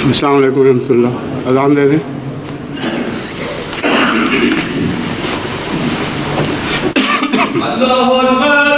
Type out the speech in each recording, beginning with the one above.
السلام علیکم ورحمۃ اللہ. اذان دے دیں. اللہ اکبر.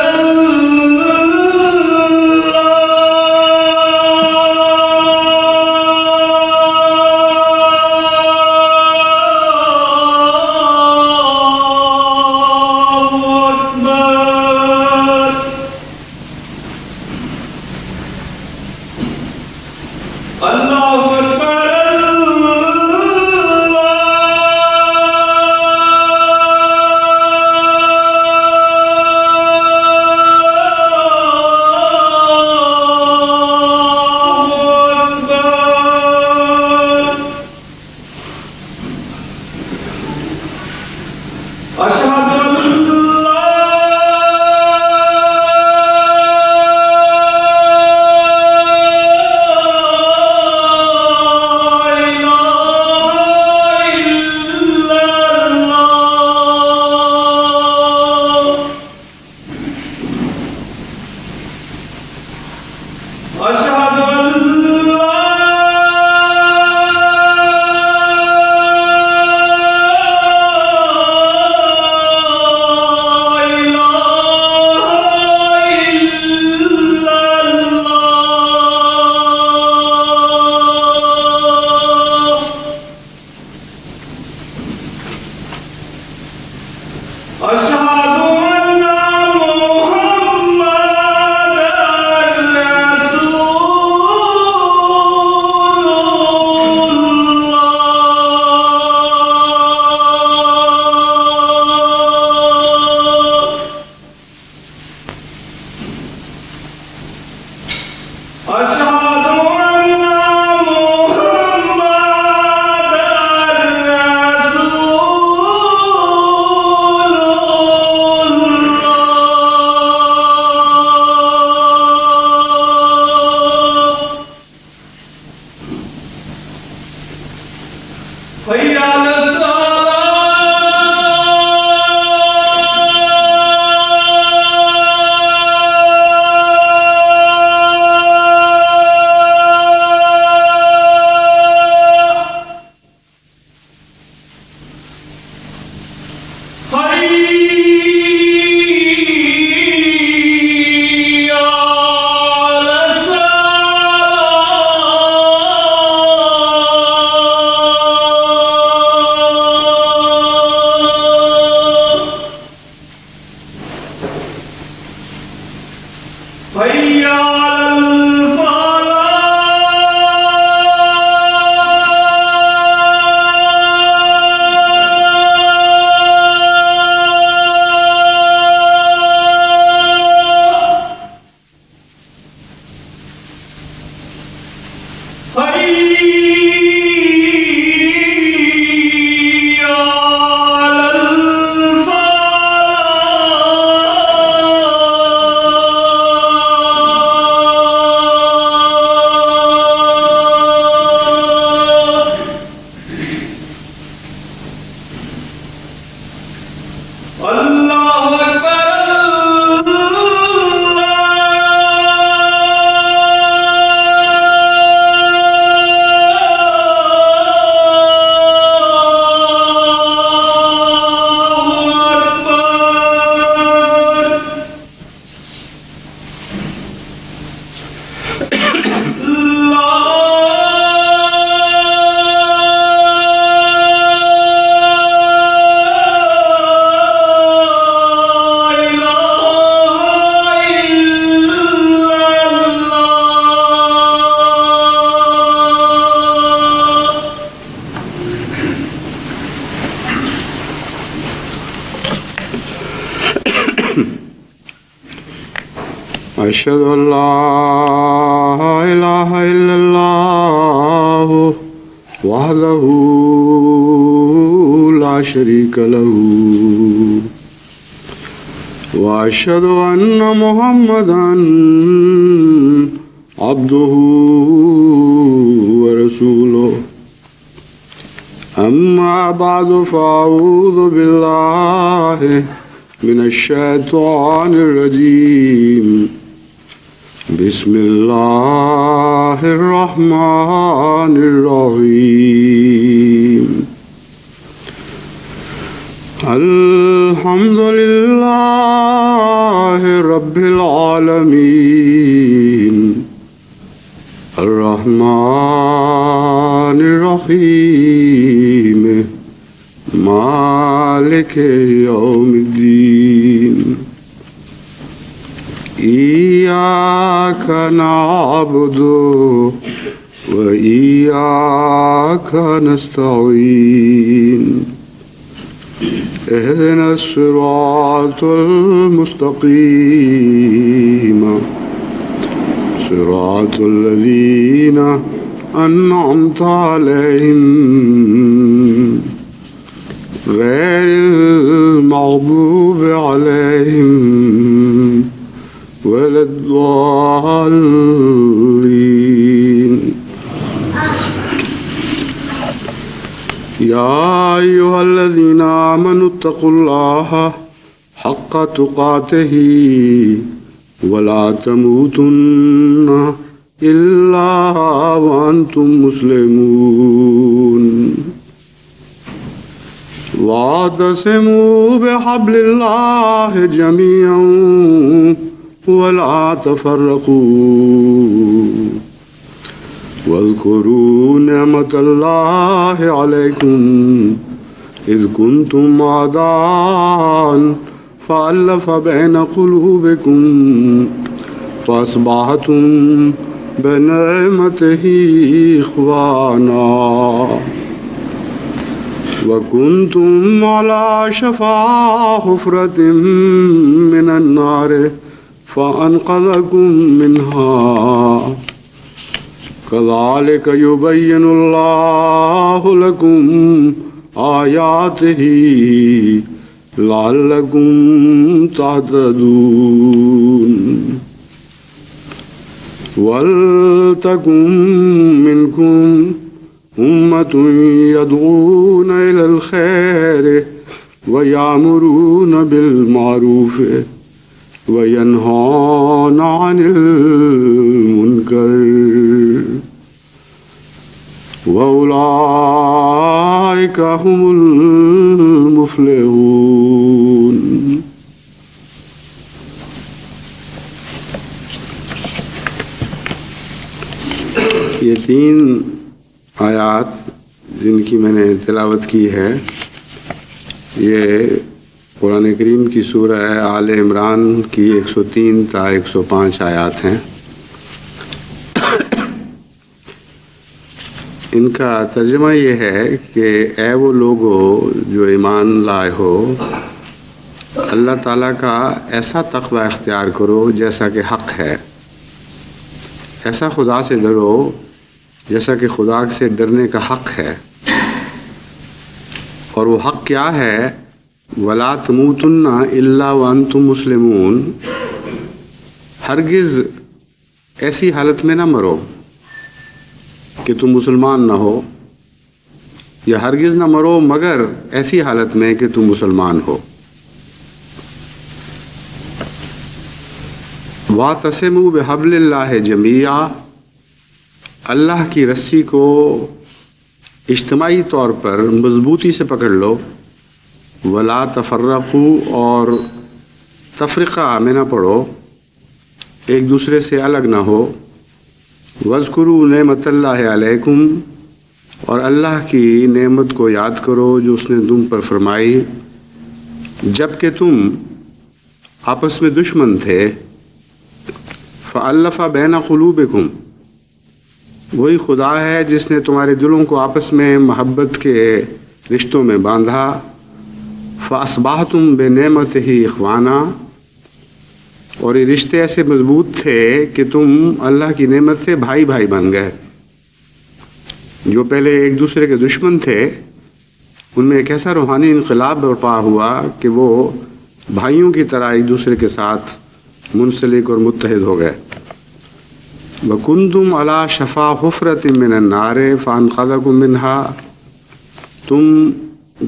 أشهد أن لا إله إلا الله وحده لا شريك له وأشهد أن محمدا عبده ورسوله أما بعد فأعوذ بالله من الشيطان الرجيم بسم الله الرحمن الرحيم الحمد لله رب العالمين الرحمن الرحيم مالك يوم الدين إياك نعبد وإياك نستعين اهدنا الصراط المستقيم صراط الذين أنعمت عليهم غير المغضوب عليهم ولا الضالين يا أيها الذين آمنوا اتقوا الله حق تقاته ولا تموتن إلا وأنتم مسلمون واعتصموا بحبل الله جميعا ولا تفرقوا واذكروا نعمة الله عليكم إذ كنتم أعداء فألف بين قلوبكم فأصبحتم بنعمته إخوانا وكنتم على شفا حفرة من النار فأنقذكم منها كذلك يبين الله لكم آياته لعلكم تهتدون ولتكن منكم أمة يدعون إلى الخير ويأمرون بالمعروف وينهون عن المنكر وأولئك هم المفلحون. یہ 3 آیات جن کی میں نے تلاوت کی ہے یہ قرآن کریم کی سورہ آل عمران کی 103 تا 105 آیات ہیں. ان کا ترجمہ یہ ہے کہ اے وہ لوگو جو ایمان لائے ہو، اللہ تعالیٰ کا ایسا تقوی اختیار کرو جیسا کہ حق ہے، ایسا خدا سے ڈرو جیسا کہ خدا سے ڈرنے کا حق ہے. اور وہ حق کیا ہے؟ وَلَا تَمُوتُنَّ إِلَّا وَأَنْتُمْ مُسْلِمُونَ، ہرگز ایسی حالت میں نہ مرو کہ تم مسلمان نہ ہو، یا ہرگز نہ مرو مگر ایسی حالت میں کہ تم مسلمان ہو. وَاعْتَصِمُوا بِحَبْلِ اللَّهِ جَمِيعًا، اللہ کی رسی کو اجتماعی طور پر مضبوطی سے پکڑ لو. ولا تفرقوا، اور تفرقہ میں نہ پڑو، ایک دوسرے سے الگ نہ ہو. واذکروا نعمت اللہ علیکم، اور اللہ کی نعمت کو یاد کرو جو اس نے تم پر فرمائی جب کہ تم آپس میں دشمن تھے. فألف بین قلوبکم، وہی خدا ہے جس نے تمہارے دلوں کو آپس میں محبت کے رشتوں میں باندھا. فأصبحتم بنعمتہ اخوانا، اور یہ رشتے ایسے مضبوط تھے کہ تم اللہ کی نعمت سے بھائی بھائی بن گئے. جو پہلے ایک دوسرے کے دشمن تھے ان میں ایک ایسا روحانی انقلاب برپا ہوا کہ وہ بھائیوں کی طرح ایک دوسرے کے ساتھ منسلک اور متحد ہو گئے. وَكُنْتُمْ عَلَى شَفَا حُفْرَةٍ مِّنَ النَّارِ فَأَنْقَذَكُم مِّنْهَا، تم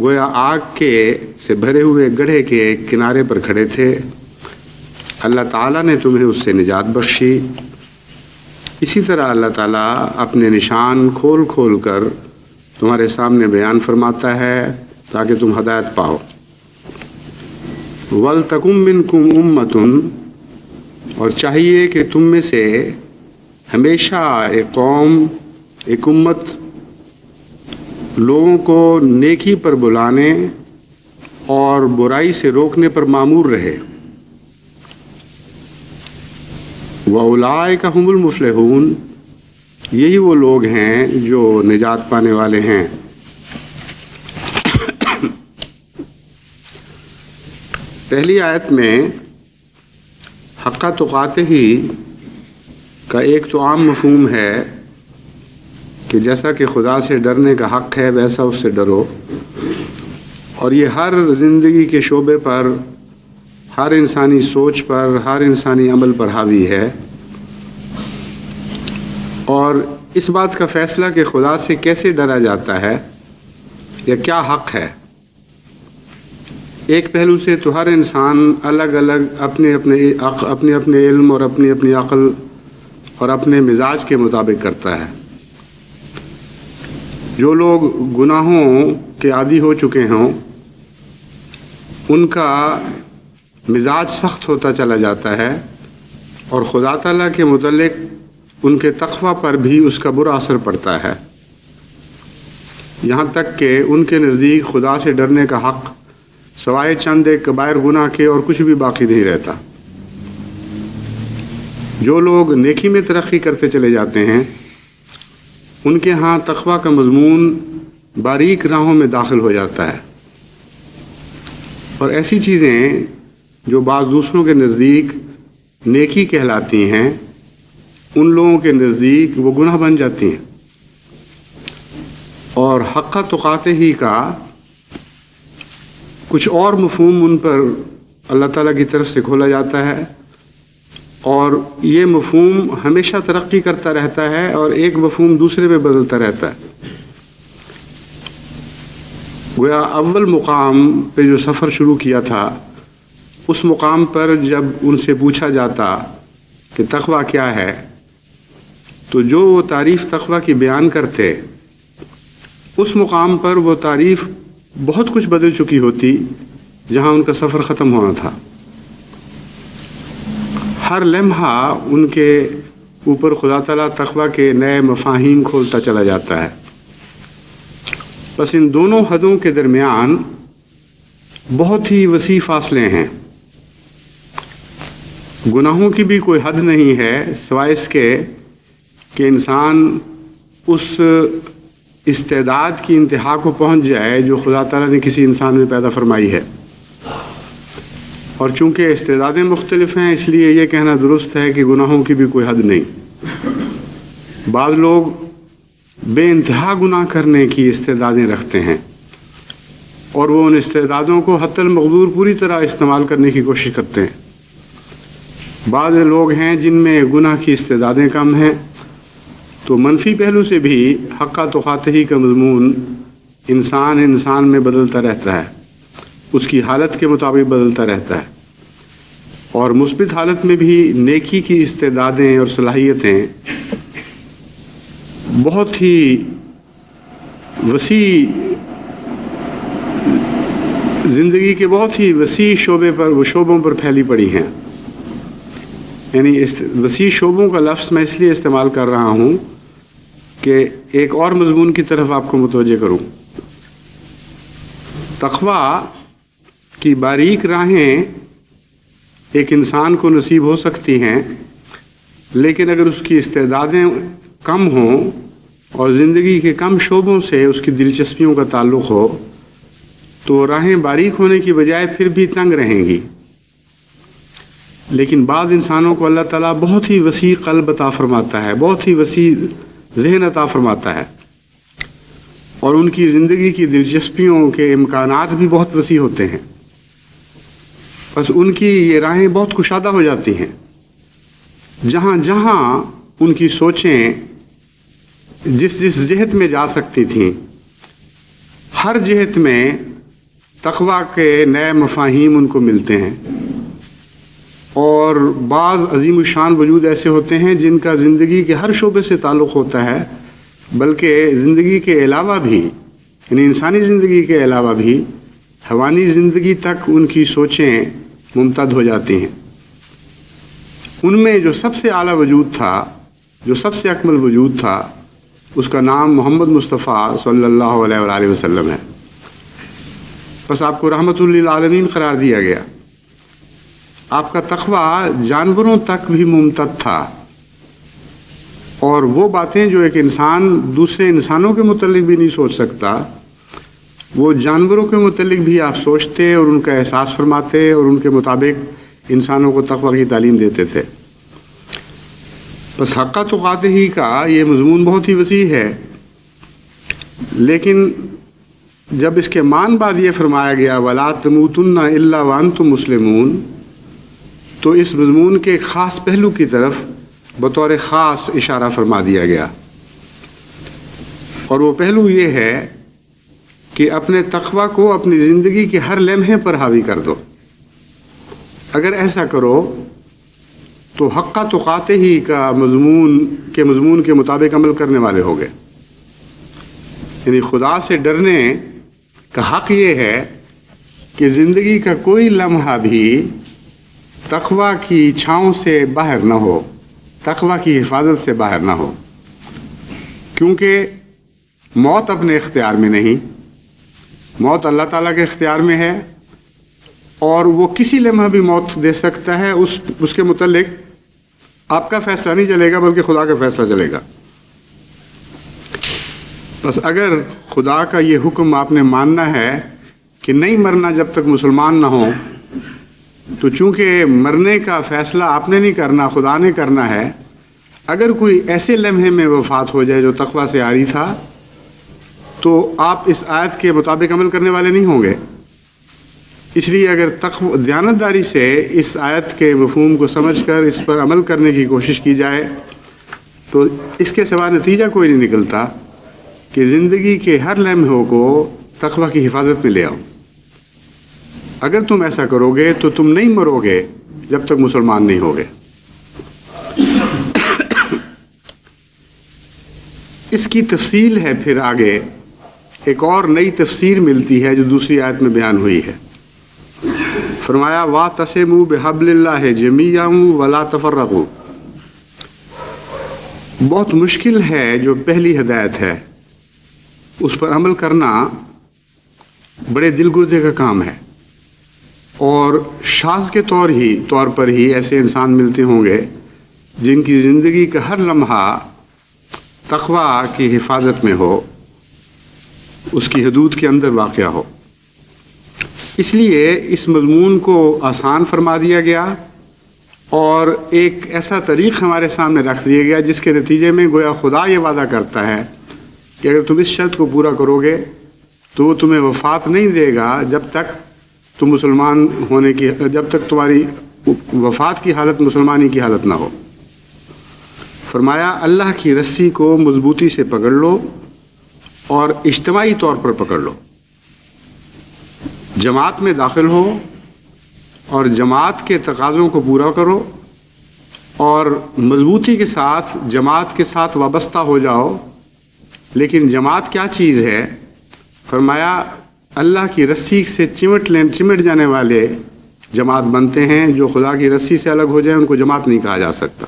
گویا آگ کے سے بھرے ہوئے گڑھے کے کنارے پر کھڑے تھے، اللہ تعالیٰ نے تمہیں اس سے نجات بخشی. اسی طرح اللہ تعالیٰ اپنے نشان کھول کھول کر تمہارے سامنے بیان فرماتا ہے تاکہ تم ہدایت پاؤ۔ وَلْتَكُن مِّنكُمْ أُمَّةٌ، اور چاہیے کہ تم میں سے ہمیشہ ایک قوم، ایک امت لوگوں کو نیکی پر بلانے اور برائی سے روکنے پر مامور رہے۔ وَأُولَٰئِكَ هُمُ الْمُفْلِحُونَ، یہی وہ لوگ ہیں جو نجات پانے والے ہیں۔ پہلی آیت میں حق تقاتہ کا ایک تو عام مفہوم ہے کہ جیسا کہ خدا سے ڈرنے کا حق ہے ویسا اس سے ڈرو، اور یہ ہر زندگی کے شعبے پر، ہر انسانی سوچ پر، ہر انسانی عمل پر حاوی ہے، اور اس بات کا فیصلہ کہ خدا سے کیسے ڈرا جاتا ہے یا کیا حق ہے، ایک پہلو سے تو ہر انسان الگ الگ اپنے اپنے علم اور اپنی اپنی عقل اور اپنے مزاج کے مطابق کرتا ہے۔ جو لوگ گناہوں کے عادی ہو چکے ہوں ان کا مزاج سخت ہوتا چلا جاتا ہے، اور خدا تعالیٰ کے متعلق ان کے تقویٰ پر بھی اس کا برا اثر پڑتا ہے، یہاں تک کہ ان کے نزدیک خدا سے ڈرنے کا حق سوائے چند ایک کبائر گناہ کے اور کچھ بھی باقی نہیں رہتا۔ جو لوگ نیکی میں ترقی کرتے چلے جاتے ہیں ان کے ہاں تقویٰ کا مضمون باریک راہوں میں داخل ہو جاتا ہے، اور ایسی چیزیں جو بعض دوسروں کے نزدیک نیکی کہلاتی ہیں ان لوگوں کے نزدیک وہ گناہ بن جاتی ہیں، اور حق تقاتہ ہی کا کچھ اور مفہوم ان پر اللہ تعالیٰ کی طرف سے کھولا جاتا ہے، اور یہ مفہوم ہمیشہ ترقی کرتا رہتا ہے اور ایک مفہوم دوسرے میں بدلتا رہتا ہے۔ گویا اول مقام پہ جو سفر شروع کیا تھا اس مقام پر جب ان سے پوچھا جاتا کہ تقویٰ کیا ہے تو جو وہ تعریف تقویٰ کی بیان کرتے اس مقام پر وہ تعریف بہت کچھ بدل چکی ہوتی جہاں ان کا سفر ختم ہونا تھا۔ ہر لمحہ ان کے اوپر خدا تعالیٰ تقویٰ کے نئے مفاہیم کھولتا چلا جاتا ہے۔ بس ان دونوں حدوں کے درمیان بہت ہی وسیع فاصلے ہیں، گناہوں کی بھی کوئی حد نہیں ہے سوائے اس کے کہ انسان اس استعداد کی انتہا کو پہنچ جائے جو خدا تعالیٰ نے کسی انسان میں پیدا فرمائی ہے، اور چونکہ استعدادیں مختلف ہیں اس لیے یہ کہنا درست ہے کہ گناہوں کی بھی کوئی حد نہیں۔ بعض لوگ بے انتہا گناہ کرنے کی استعدادیں رکھتے ہیں اور وہ ان استعدادوں کو حتی المقدور پوری طرح استعمال کرنے کی کوشش کرتے ہیں۔ بعض لوگ ہیں جن میں گناہ کی استعدادیں کم ہیں، تو منفی پہلو سے بھی حق تقاتہ کا مضمون انسان میں بدلتا رہتا ہے، اس کی حالت کے مطابق بدلتا رہتا ہے، اور مثبت حالت میں بھی نیکی کی استعدادیں اور صلاحیتیں بہت ہی وسیع زندگی کے بہت ہی وسیع شعبوں پر پھیلی پڑی ہیں۔ یعنی وسیع شعبوں کا لفظ میں اس لیے استعمال کر رہا ہوں کہ ایک اور مضمون کی طرف آپ کو متوجہ کروں۔ تقویٰ کی باریک راہیں ایک انسان کو نصیب ہو سکتی ہیں، لیکن اگر اس کی استعدادیں کم ہوں اور زندگی کے کم شعبوں سے اس کی دلچسپیوں کا تعلق ہو تو راہیں باریک ہونے کی بجائے پھر بھی تنگ رہیں گی۔ لیکن بعض انسانوں کو اللہ تعالیٰ بہت ہی وسیع قلب عطا فرماتا ہے، بہت ہی وسیع ذہن عطا فرماتا ہے، اور ان کی زندگی کی دلچسپیوں کے امکانات بھی بہت وسیع ہوتے ہیں، بس ان کی یہ راہیں بہت کشادہ ہو جاتی ہیں۔ جہاں جہاں ان کی سوچیں جس جہت میں جا سکتی تھیں ہر جہت میں تقویٰ کے نئے مفاہیم ان کو ملتے ہیں، اور بعض عظیم الشان وجود ایسے ہوتے ہیں جن کا زندگی کے ہر شعبے سے تعلق ہوتا ہے، بلکہ زندگی کے علاوہ بھی، یعنی انسانی زندگی کے علاوہ بھی حیوانی زندگی تک ان کی سوچیں ممتد ہو جاتی ہیں۔ ان میں جو سب سے اعلیٰ وجود تھا، جو سب سے اکمل وجود تھا، اس کا نام محمد مصطفیٰ صلی اللہ علیہ وآلہ وسلم ہے۔ بس آپ کو رحمت للعالمین قرار دیا گیا۔ آپ کا تقوی جانوروں تک بھی ممتد تھا، اور وہ باتیں جو ایک انسان دوسرے انسانوں کے متعلق بھی نہیں سوچ سکتا، وہ جانوروں کے متعلق بھی آپ سوچتے اور ان کا احساس فرماتے اور ان کے مطابق انسانوں کو تقوی کی تعلیم دیتے تھے۔ بس حق تقاتہ ہی کا یہ مضمون بہت ہی وسیع ہے، لیکن جب اس کے معنی بعد یہ فرمایا گیا وَلَا تَمُوتُنَّ إِلَّا وَأَنْتُمْ مُسْلِمُونَ، تو اس مضمون کے خاص پہلو کی طرف بطور خاص اشارہ فرما دیا گیا، اور وہ پہلو یہ ہے کہ اپنے تقوی کو اپنی زندگی کے ہر لمحے پر حاوی کر دو۔ اگر ایسا کرو تو حق تقاتہ ہی کا مضمون کے مطابق عمل کرنے والے ہو گئے۔ یعنی خدا سے ڈرنے کا حق یہ ہے کہ زندگی کا کوئی لمحہ بھی تقوی کی چھاؤں سے باہر نہ ہو، تقوی کی حفاظت سے باہر نہ ہو، کیونکہ موت اپنے اختیار میں نہیں، موت اللہ تعالیٰ کے اختیار میں ہے، اور وہ کسی لمحہ بھی موت دے سکتا ہے۔ اس کے متعلق آپ کا فیصلہ نہیں چلے گا، بلکہ خدا کا فیصلہ چلے گا۔ بس اگر خدا کا یہ حکم آپ نے ماننا ہے کہ نہیں مرنا جب تک مسلمان نہ ہوں، تو چونکہ مرنے کا فیصلہ آپ نے نہیں کرنا، خدا نے کرنا ہے۔ اگر کوئی ایسے لمحے میں وفات ہو جائے جو تقوی سے عاری تھا، تو آپ اس آیت کے مطابق عمل کرنے والے نہیں ہوں گے۔ اس لیے اگر دیانتداری سے اس آیت کے مفہوم کو سمجھ کر اس پر عمل کرنے کی کوشش کی جائے، تو اس کے سوا نتیجہ کوئی نہیں نکلتا کہ زندگی کے ہر لمحوں کو تقوی کی حفاظت میں لے آؤ۔ اگر تم ایسا کرو گے تو تم نہیں مرو گے جب تک مسلمان نہیں ہوگے۔ اس کی تفصیل ہے، پھر آگے ایک اور نئی تفسیر ملتی ہے جو دوسری آیت میں بیان ہوئی ہے۔ فرمایا وَاعْتَصِمُوا بِحَبْلِ اللَّهِ جَمِيعًا وَلَا تَفَرَّقُوا۔ بہت مشکل ہے جو پہلی ہدایت ہے، اس پر عمل کرنا بڑے دل گردے کا کام ہے، اور شاذ کے طور پر ہی ایسے انسان ملتے ہوں گے جن کی زندگی کا ہر لمحہ تقوی کی حفاظت میں ہو، اس کی حدود کے اندر واقع ہو۔ اس لیے اس مضمون کو آسان فرما دیا گیا، اور ایک ایسا طریق ہمارے سامنے رکھ دیا گیا جس کے نتیجے میں گویا خدا یہ وعدہ کرتا ہے کہ اگر تم اس شرط کو پورا کرو گے تو وہ تمہیں وفات نہیں دے گا جب تک تم مسلمان ہونے کی، جب تک تمہاری وفات کی حالت مسلمانی کی حالت نہ ہو۔ فرمایا اللہ کی رسی کو مضبوطی سے پکڑ لو اور اجتماعی طور پر پکڑ لو، جماعت میں داخل ہو اور جماعت کے تقاضوں کو پورا کرو، اور مضبوطی کے ساتھ جماعت کے ساتھ وابستہ ہو جاؤ۔ لیکن جماعت کیا چیز ہے؟ فرمایا اللہ کی رسی سے چمٹ جانے والے جماعت بنتے ہیں، جو خدا کی رسی سے الگ ہو جائیں ان کو جماعت نہیں کہا جا سکتا۔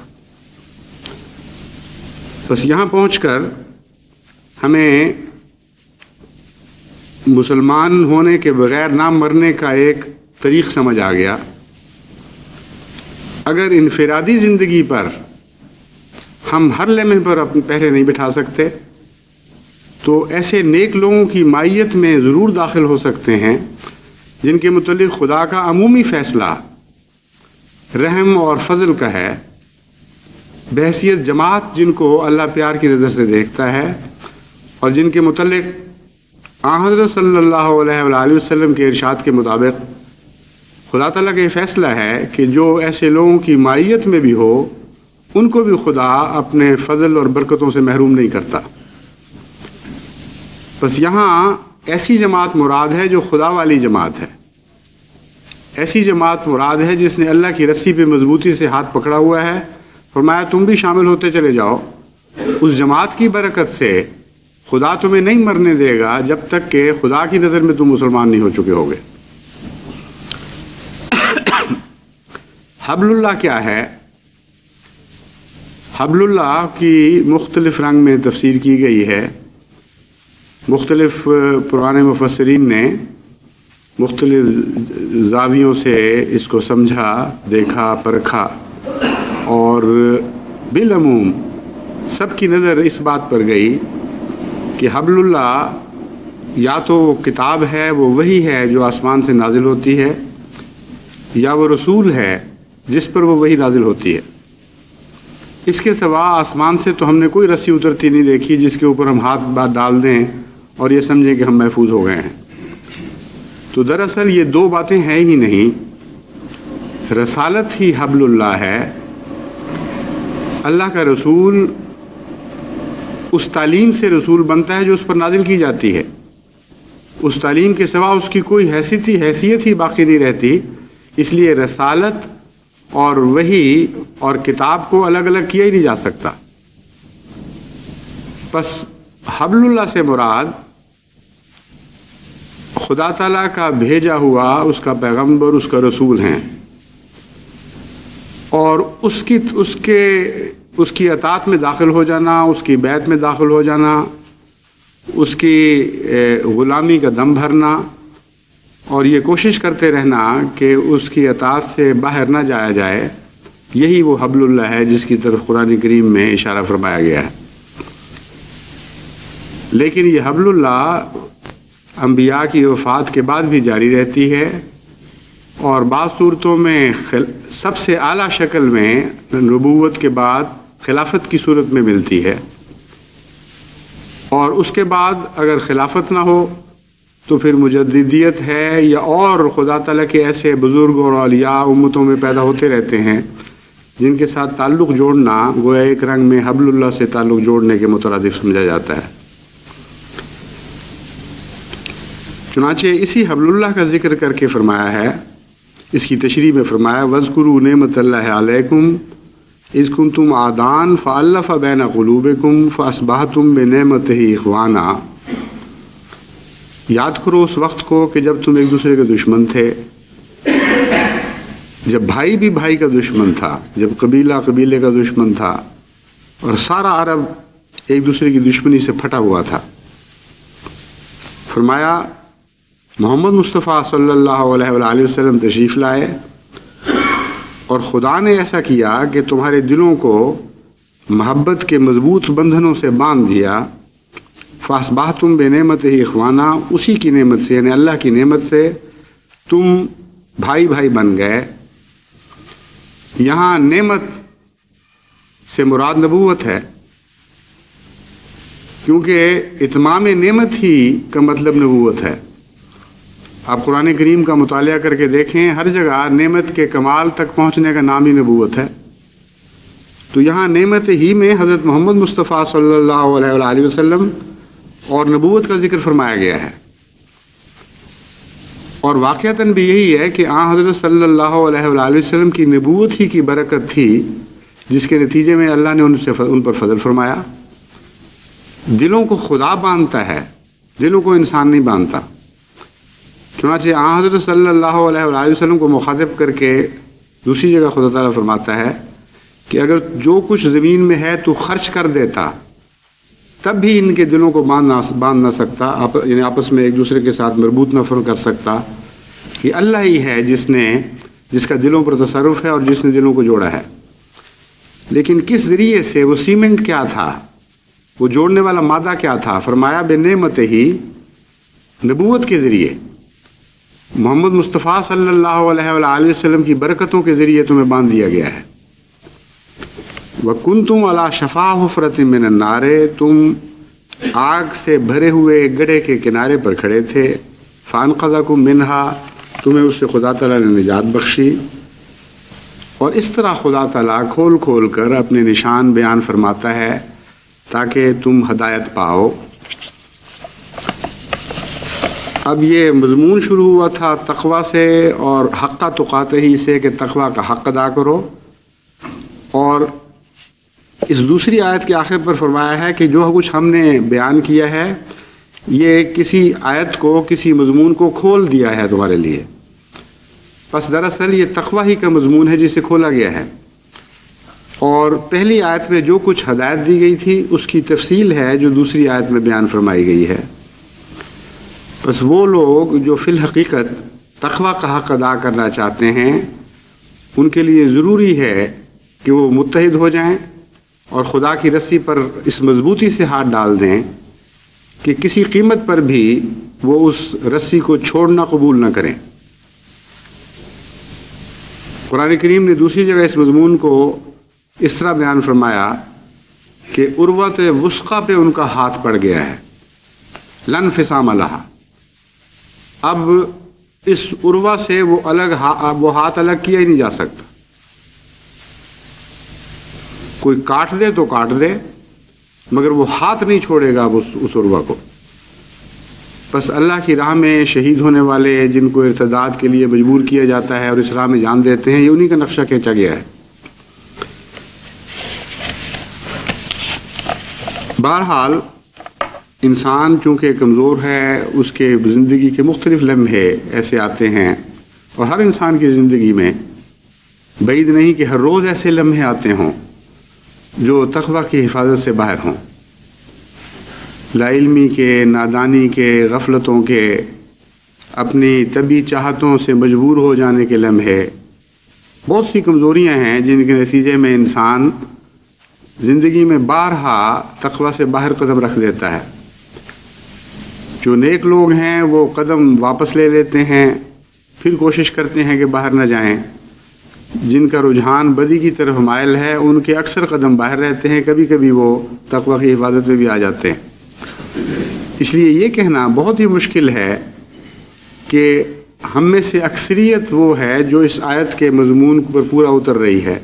بس یہاں پہنچ کر ہمیں مسلمان ہونے کے بغیر نہ مرنے کا ایک طریق سمجھ آ گیا۔ اگر انفرادی زندگی پر ہم ہر لمحے پر اپنے پہلے نہیں بٹھا سکتے، تو ایسے نیک لوگوں کی معیت میں ضرور داخل ہو سکتے ہیں جن کے متعلق خدا کا عمومی فیصلہ رحم اور فضل کا ہے، بحیثیت جماعت جن کو اللہ پیار کی نظر سے دیکھتا ہے، اور جن کے متعلق حضرت صلی اللہ علیہ وآلہ وسلم کے ارشاد کے مطابق خدا تعالیٰ کا یہ فیصلہ ہے کہ جو ایسے لوگوں کی معیت میں بھی ہو ان کو بھی خدا اپنے فضل اور برکتوں سے محروم نہیں کرتا۔ بس یہاں ایسی جماعت مراد ہے جو خدا والی جماعت ہے، ایسی جماعت مراد ہے جس نے اللہ کی رسی پہ مضبوطی سے ہاتھ پکڑا ہوا ہے. فرمایا تم بھی شامل ہوتے چلے جاؤ. اس جماعت کی برکت سے خدا تمہیں نہیں مرنے دے گا جب تک کہ خدا کی نظر میں تم مسلمان نہیں ہو چکے ہوگے. حبل اللہ کیا ہے؟ حبل اللہ کی مختلف رنگ میں تفسیر کی گئی ہے. مختلف پرانے مفسرین نے مختلف زاویوں سے اس کو سمجھا، دیکھا، پرکھا، اور بالعموم سب کی نظر اس بات پر گئی کہ حبل اللہ یا تو وہ کتاب ہے، وہ وحی ہے جو آسمان سے نازل ہوتی ہے، یا وہ رسول ہے جس پر وہ وحی نازل ہوتی ہے. اس کے سوا آسمان سے تو ہم نے کوئی رسی اترتی نہیں دیکھی جس کے اوپر ہم ہاتھ ڈال دیں اور یہ سمجھیں کہ ہم محفوظ ہو گئے ہیں. تو دراصل یہ دو باتیں ہیں ہی نہیں. رسالت ہی حبل اللہ ہے. اللہ کا رسول اس تعلیم سے رسول بنتا ہے جو اس پر نازل کی جاتی ہے. اس تعلیم کے سوا اس کی کوئی حیثیت ہی باقی نہیں رہتی. اس لیے رسالت اور وحی اور کتاب کو الگ الگ کیا ہی نہیں جا سکتا. پس حبل اللہ سے مراد خدا تعالیٰ کا بھیجا ہوا اس کا پیغمبر، اس کا رسول ہیں، اور اس کی اطاعت میں داخل ہو جانا، اس کی بیعت میں داخل ہو جانا، اس کی غلامی کا دم بھرنا، اور یہ کوشش کرتے رہنا کہ اس کی اطاعت سے باہر نہ جایا جائے، یہی وہ حبل اللہ ہے جس کی طرف قرآن کریم میں اشارہ فرمایا گیا ہے. لیکن یہ حبل اللہ انبیاء کی وفات کے بعد بھی جاری رہتی ہے، اور بعض صورتوں میں سب سے اعلیٰ شکل میں نبوت کے بعد خلافت کی صورت میں ملتی ہے. اور اس کے بعد اگر خلافت نہ ہو تو پھر مجددیت ہے، یا اور خدا تعالیٰ کے ایسے بزرگ اور اولیاء امتوں میں پیدا ہوتے رہتے ہیں جن کے ساتھ تعلق جوڑنا گویا ایک رنگ میں حبل اللہ سے تعلق جوڑنے کے مترادف سمجھا جاتا ہے. چنانچہ اسی حبل اللہ کا ذکر کر کے فرمایا ہے، اس کی تشریح میں فرمایا وَاذْكُرُوا نِعْمَتَ اللَّهِ عَلَيْكُمْ إِذْ كُنْتُمْ أَعْدَاءً فَأَلَّفَ بَيْنَ قُلُوبِكُمْ فَأَصْبَحْتُمْ بِنِعْمَتِهِ إِخْوَانًا. یاد کرو اس وقت کو کہ جب تم ایک دوسرے کے دشمن تھے، جب بھائی بھی بھائی کا دشمن تھا، جب قبیلہ قبیلے کا دشمن تھا، اور سارا عرب ایک دوسرے کی دشمنی سے پھٹا ہوا تھا. فرمایا محمد مصطفیٰ صلی اللہ علیہ وآلہ وسلم تشریف لائے، اور خدا نے ایسا کیا کہ تمہارے دلوں کو محبت کے مضبوط بندھنوں سے باندھ دیا. فَأَصْبَحْتُمْ بِنِعْمَتِهِ إِخْوَانًا، اسی کی نعمت سے یعنی اللہ کی نعمت سے تم بھائی بھائی بن گئے. یہاں نعمت سے مراد نبوت ہے، کیونکہ اتمام نعمت ہی کا مطلب نبوت ہے. آپ قرآن کریم کا مطالعہ کر کے دیکھیں، ہر جگہ نعمت کے کمال تک پہنچنے کا نام ہی نبوت ہے. تو یہاں نعمت ہی میں حضرت محمد مصطفیٰ صلی اللہ علیہ وآلہ وسلم اور نبوت کا ذکر فرمایا گیا ہے. اور واقعتاً بھی یہی ہے کہ حضرت صلی اللہ علیہ وآلہ وسلم کی نبوت ہی کی برکت تھی جس کے نتیجے میں اللہ نے ان پر فضل فرمایا. دلوں کو خدا باندھتا ہے، دلوں کو انسان نہیں باندھتا. چنانچہ حضرت صلی اللہ علیہ وآلہ وسلم کو مخاطب کر کے دوسری جگہ خدا تعالیٰ فرماتا ہے کہ اگر جو کچھ زمین میں ہے تو خرچ کر دیتا تب بھی ان کے دلوں کو باندھ نہ سکتا، یعنی آپس میں ایک دوسرے کے ساتھ مربوط نہ کر سکتا. کہ اللہ ہی ہے جس کا دلوں پر تصرف ہے اور جس نے دلوں کو جوڑا ہے. لیکن کس ذریعے سے؟ وہ سیمنٹ کیا تھا، وہ جوڑنے والا مادہ کیا تھا؟ فرمایا بِنِعْمَتِهِ، نبوت کے ذریعے، محمد مصطفیٰ صلی اللہ علیہ وآلہ وسلم کی برکتوں کے ذریعے تمہیں باندھ دیا گیا ہے. وَكُنْتُمْ عَلَى شَفَا حُفْرَةٍ مِّنَ النَّارِ، تم آگ سے بھرے ہوئے گڑھے کے کنارے پر کھڑے تھے. فَأَنْقَذَكُم مِّنْهَا، تمہیں اس سے خدا تعالیٰ نے نجات بخشی. اور اس طرح خدا تعالیٰ کھول کھول کر اپنے نشان بیان فرماتا ہے تاکہ تم ہدایت پاؤ. اب یہ مضمون شروع ہوا تھا تقوی سے اور حق تقاتہ سے کہ تقوی کا حق ادا کرو، اور اس دوسری آیت کے آخر پر فرمایا ہے کہ جو کچھ ہم نے بیان کیا ہے یہ کسی آیت کو، کسی مضمون کو کھول دیا ہے تمہارے لیے، بس دراصل یہ تقوی ہی کا مضمون ہے جسے کھولا گیا ہے، اور پہلی آیت میں جو کچھ ہدایت دی گئی تھی اس کی تفصیل ہے جو دوسری آیت میں بیان فرمائی گئی ہے۔ بس وہ لوگ جو فی الحقیقت تقوی کا حق ادا کرنا چاہتے ہیں ان کے لیے ضروری ہے کہ وہ متحد ہو جائیں اور خدا کی رسی پر اس مضبوطی سے ہاتھ ڈال دیں کہ کسی قیمت پر بھی وہ اس رسی کو چھوڑنا قبول نہ کریں۔ قرآن کریم نے دوسری جگہ اس مضمون کو اس طرح بیان فرمایا کہ عروۃ وثقیٰ پہ ان کا ہاتھ پڑ گیا ہے، لا انفصام لہا، اب اس عروہ سے وہ ہاتھ الگ کیا ہی نہیں جا سکتا، کوئی کاٹ دے تو کاٹ دے مگر وہ ہاتھ نہیں چھوڑے گا اس عروہ کو۔ بس اللہ کی راہ میں شہید ہونے والے جن کو ارتداد کے لیے مجبور کیا جاتا ہے اور اس راہ میں جان دیتے ہیں، یہ انہی کا نقشہ کھینچا گیا ہے۔ بہرحال انسان چونکہ کمزور ہے، اس کے زندگی کے مختلف لمحے ایسے آتے ہیں، اور ہر انسان کی زندگی میں بعید نہیں کہ ہر روز ایسے لمحے آتے ہوں جو تقوی کی حفاظت سے باہر ہوں، لا علمی کے، نادانی کے، غفلتوں کے، اپنی طبی چاہتوں سے مجبور ہو جانے کے لمحے، بہت سی کمزوریاں ہیں جن کے نتیجے میں انسان زندگی میں بارہا تقوی سے باہر قدم رکھ دیتا ہے۔ جو نیک لوگ ہیں وہ قدم واپس لے لیتے ہیں، پھر کوشش کرتے ہیں کہ باہر نہ جائیں، جن کا رجحان بدی کی طرف مائل ہے ان کے اکثر قدم باہر رہتے ہیں، کبھی کبھی وہ تقوی کی حفاظت میں بھی آ جاتے ہیں۔ اس لیے یہ کہنا بہت ہی مشکل ہے کہ ہم میں سے اکثریت وہ ہے جو اس آیت کے مضمون پر پورا اتر رہی ہے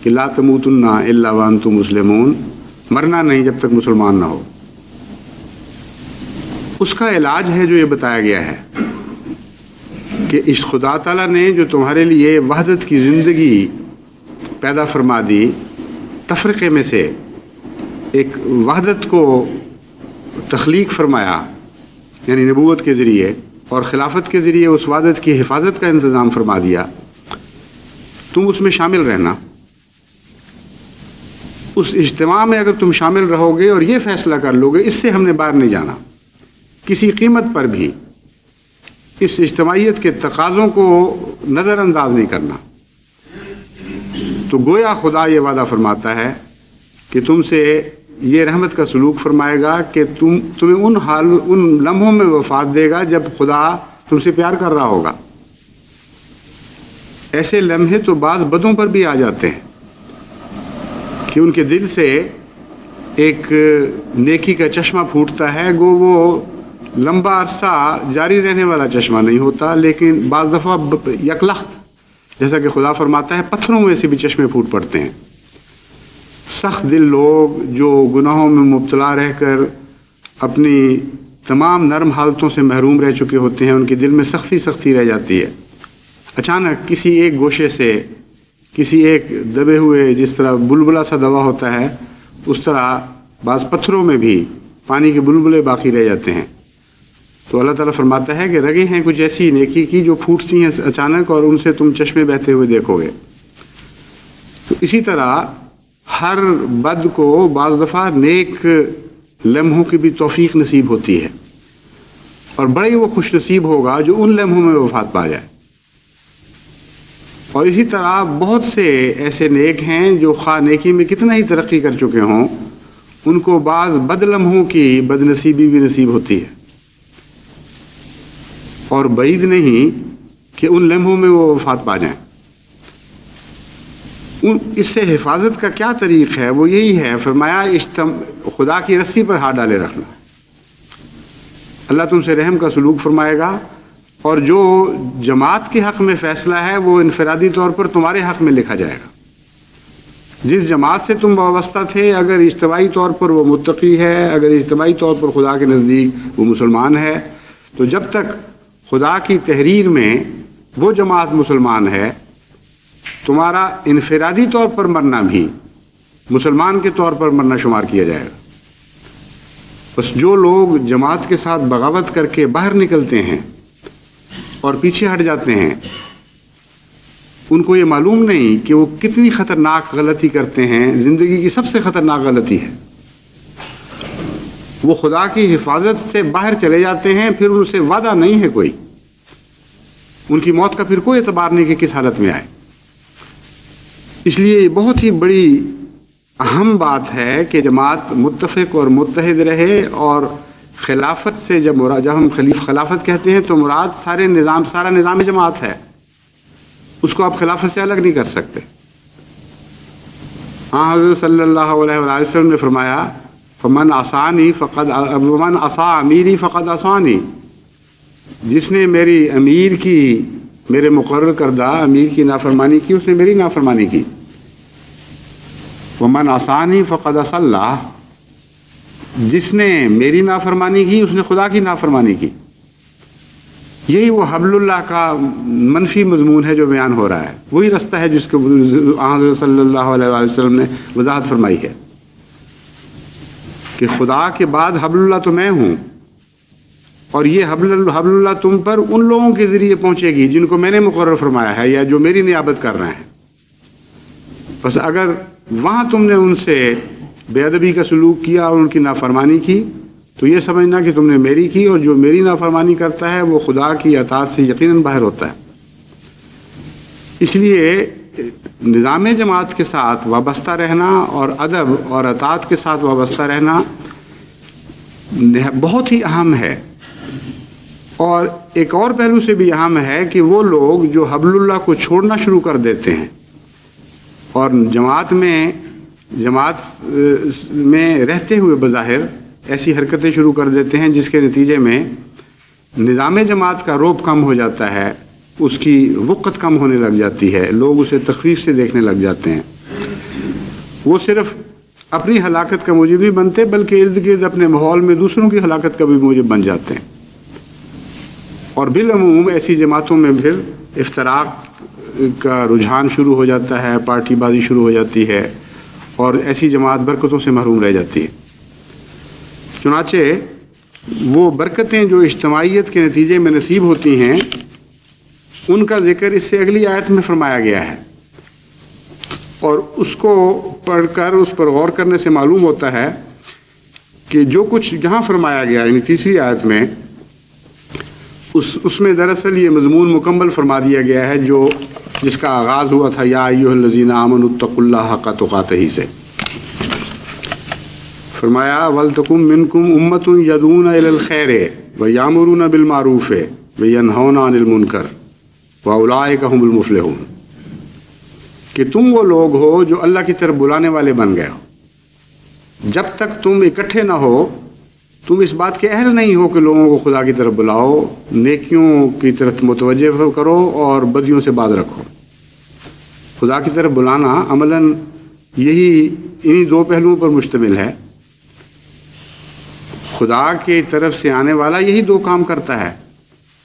کہ لا تموتن الا وانتم مسلمون، مرنا نہیں جب تک مسلمان نہ ہو۔ اس کا علاج ہے جو یہ بتایا گیا ہے کہ اس خدا تعالیٰ نے جو تمہارے لیے وحدت کی زندگی پیدا فرما دی، تفرقے میں سے ایک وحدت کو تخلیق فرمایا، یعنی نبوت کے ذریعے اور خلافت کے ذریعے اس وحدت کی حفاظت کا انتظام فرما دیا، تم اس میں شامل رہنا۔ اس اجتماع میں اگر تم شامل رہو گے اور یہ فیصلہ کر لو گے اس سے ہم نے باہر نہیں جانا، کسی قیمت پر بھی اس اجتماعیت کے تقاضوں کو نظر انداز نہیں کرنا، تو گویا خدا یہ وعدہ فرماتا ہے کہ تم سے یہ رحمت کا سلوک فرمائے گا کہ تمہیں ان لمحوں میں وفات دے گا جب خدا تم سے پیار کر رہا ہوگا۔ ایسے لمحے تو بعض بدوں پر بھی آ جاتے ہیں کہ ان کے دل سے ایک نیکی کا چشمہ پھوٹتا ہے، گو وہ لمبا عرصہ جاری رہنے والا چشمہ نہیں ہوتا، لیکن بعض دفعہ یکلخت، جیسا کہ خدا فرماتا ہے، پتھروں میں سے بھی چشمے پھوٹ پڑتے ہیں۔ سخت دل لوگ جو گناہوں میں مبتلا رہ کر اپنی تمام نرم حالتوں سے محروم رہ چکے ہوتے ہیں، ان کے دل میں سختی رہ جاتی ہے، اچانک کسی ایک گوشے سے، کسی ایک دبے ہوئے، جس طرح بلبلہ سا دبا ہوتا ہے اس طرح بعض پتھروں میں بھی پانی کے بلبلے باقی رہ جاتے ہیں۔ تو اللہ تعالیٰ فرماتا ہے کہ رگیں ہیں کچھ ایسی نیکی کی جو پھوٹتی ہیں اچانک اور ان سے تم چشمے بہتے ہوئے دیکھو گے۔ تو اسی طرح ہر بد کو بعض دفعہ نیک لمحوں کی بھی توفیق نصیب ہوتی ہے، اور بڑے ہی وہ خوش نصیب ہوگا جو ان لمحوں میں وفات پا جائے۔ اور اسی طرح بہت سے ایسے نیک ہیں جو خواہ نیکی میں کتنا ہی ترقی کر چکے ہوں، ان کو بعض بد لمحوں کی بد نصیبی بھی نصیب ہوتی ہے، اور بعید نہیں کہ ان لمحوں میں وہ وفات پا جائیں۔ اس سے حفاظت کا کیا طریق ہے؟ وہ یہی ہے، فرمایا خدا کی رسی پر ہاتھ ڈالے رکھنا۔ اللہ تم سے رحم کا سلوک فرمائے گا، اور جو جماعت کے حق میں فیصلہ ہے وہ انفرادی طور پر تمہارے حق میں لکھا جائے گا۔ جس جماعت سے تم وابستہ تھے، اگر اجتماعی طور پر وہ متقی ہے، اگر اجتماعی طور پر خدا کے نزدیک وہ مسلمان ہے، تو جب تک خدا کی تحریر میں وہ جماعت مسلمان ہے، تمہارا انفرادی طور پر مرنا بھی مسلمان کے طور پر مرنا شمار کیا جائے گا۔ بس جو لوگ جماعت کے ساتھ بغاوت کر کے باہر نکلتے ہیں اور پیچھے ہٹ جاتے ہیں، ان کو یہ معلوم نہیں کہ وہ کتنی خطرناک غلطی کرتے ہیں، زندگی کی سب سے خطرناک غلطی ہے۔ وہ خدا کی حفاظت سے باہر چلے جاتے ہیں، پھر ان سے وعدہ نہیں ہے کوئی، ان کی موت کا پھر کوئی اعتبار نہیں کہ کس حالت میں آئے۔ اس لیے یہ بہت ہی بڑی اہم بات ہے کہ جماعت متفق اور متحد رہے، اور خلافت سے جب ہم خلافت کہتے ہیں تو مراد سارا نظام جماعت ہے، اس کو آپ خلافت سے الگ نہیں کر سکتے۔ ہاں، حضرت صلی اللہ علیہ وآلہ وسلم نے فرمایا فمن عصا امیری فقد عصانی، جس نے میری امیر کی، میرے مقرر کردہ امیر کی نافرمانی کی، اس نے میری نافرمانی کی۔ ومن عصانی فقد عصى اللہ، جس نے میری نافرمانی کی اس نے خدا کی نافرمانی کی۔ یہی وہ حبل اللہ کا منفی مضمون ہے جو بیان ہو رہا ہے، وہی رستہ ہے جس کو حضرت صلی اللہ علیہ وآلہ وسلم نے وضاحت فرمائی ہے کہ خدا کے بعد حبل اللہ تو میں ہوں، اور یہ حبل اللہ تم پر ان لوگوں کے ذریعے پہنچے گی جن کو میں نے مقرر فرمایا ہے یا جو میری نیابت کر رہے ہیں۔ بس اگر وہاں تم نے ان سے بے ادبی کا سلوک کیا اور ان کی نافرمانی کی تو یہ سمجھنا کہ تم نے میری کی، اور جو میری نافرمانی کرتا ہے وہ خدا کی اطاعت سے یقیناً باہر ہوتا ہے۔ اس لیے نظام جماعت کے ساتھ وابستہ رہنا اور ادب اور اطاعت کے ساتھ وابستہ رہنا بہت ہی اہم ہے۔ اور ایک اور پہلو سے بھی اہم ہے کہ وہ لوگ جو حبل اللہ کو چھوڑنا شروع کر دیتے ہیں اور جماعت میں رہتے ہوئے بظاہر ایسی حرکتیں شروع کر دیتے ہیں جس کے نتیجے میں نظام جماعت کا رعب کم ہو جاتا ہے، اس کی وقت کم ہونے لگ جاتی ہے، لوگ اسے تخفیف سے دیکھنے لگ جاتے ہیں۔ وہ صرف اپنی ہلاکت کا موجب نہیں بنتے بلکہ ارد گرد اپنے ماحول میں دوسروں کی ہلاکت کا بھی موجب بن جاتے ہیں، اور بالعموم ایسی جماعتوں میں پھر افتراق کا رجحان شروع ہو جاتا ہے، پارٹی بازی شروع ہو جاتی ہے، اور ایسی جماعت برکتوں سے محروم رہ جاتی ہے۔ چنانچہ وہ برکتیں جو اجتماعیت کے نتیجے میں نصیب ہوتی ہیں ان کا ذکر اس سے اگلی آیت میں فرمایا گیا ہے، اور اس کو پڑھ کر اس پر غور کرنے سے معلوم ہوتا ہے کہ جو کچھ جہاں فرمایا گیا یعنی تیسری آیت میں، اس میں دراصل یہ مضمون مکمل فرما دیا گیا ہے جس کا آغاز ہوا تھا یا ایھا الذین آمنوا اتقوا اللہ حق تقاتہ سے۔ فرمایا وَلْتَكُن مِّنكُمْ أُمَّةٌ يَدْعُونَ إِلَى الْخَيْرِ وَيَأْمُرُونَ بِالْمَعْرُوفِ وَيَنْهَوْنَ عَنِ الْمُنكَرِ وَأُولَٰئِكَ هُمُ الْمُفْلِحُونَ، کہ تم وہ لوگ ہو جو اللہ کی طرف بلانے والے بن گئے ہو۔ جب تک تم اکٹھے نہ ہو تم اس بات کے اہل نہیں ہو کہ لوگوں کو خدا کی طرف بلاؤ، نیکیوں کی طرف متوجہ کرو اور بدیوں سے باز رکھو۔ خدا کی طرف بلانا عملاً انہی دو پہلوؤں پر مشتمل ہے۔ خدا کی طرف سے آنے والا یہی دو کام کرتا ہے،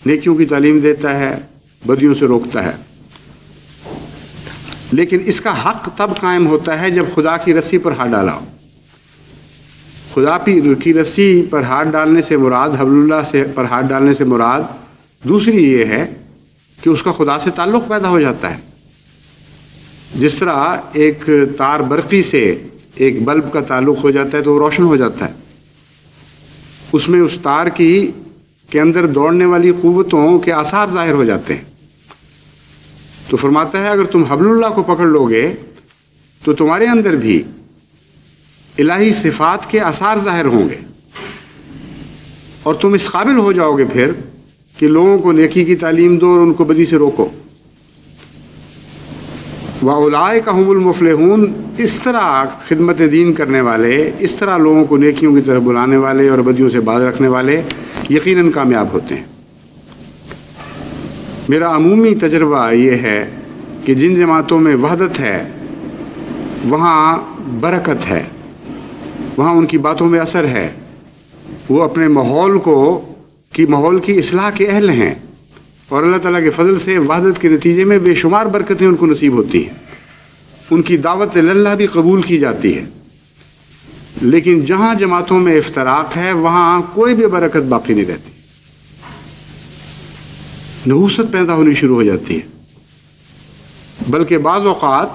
نیکیوں کی تعلیم دیتا ہے، بدیوں سے روکتا ہے۔ لیکن اس کا حق تب قائم ہوتا ہے جب خدا کی رسی پر ہاتھ ڈالا ہو۔ خدا کی رسی پر ہاتھ ڈالنے سے مراد، حبل اللہ پر ہاتھ ڈالنے سے مراد دوسری یہ ہے کہ اس کا خدا سے تعلق پیدا ہو جاتا ہے۔ جس طرح ایک تار برقی سے ایک بلب کا تعلق ہو جاتا ہے تو وہ روشن ہو جاتا ہے، اس میں اس تار کے اندر دوڑنے والی قوتوں کے آثار ظاہر ہو جاتے ہیں۔ تو فرماتا ہے اگر تم حبل اللہ کو پکڑ لو گے تو تمہارے اندر بھی الہی صفات کے آثار ظاہر ہوں گے، اور تم اس قابل ہو جاؤ گے پھر کہ لوگوں کو نیکی کی تعلیم دو اور ان کو بدی سے روکو۔ وَأُولَٰئِكَ هُمُ الْمُفْلِحُونَ، اس طرح خدمت دین کرنے والے، اس طرح لوگوں کو نیکیوں کی طرف بلانے والے اور بدیوں سے باز رکھنے والے یقیناً کامیاب ہوتے ہیں۔ میرا عمومی تجربہ یہ ہے کہ جن جماعتوں میں وحدت ہے وہاں برکت ہے، وہاں ان کی باتوں میں اثر ہے، وہ اپنے ماحول کو کی ماحول کی اصلاح کے اہل ہیں، اور اللہ تعالیٰ کے فضل سے وحدت کے نتیجے میں بے شمار برکتیں ان کو نصیب ہوتی ہیں، ان کی دعوت اللہ بھی قبول کی جاتی ہے۔ لیکن جہاں جماعتوں میں افتراق ہے وہاں کوئی بھی برکت باقی نہیں رہتی، نحوست پیدا ہونی شروع ہو جاتی ہے۔ بلکہ بعض اوقات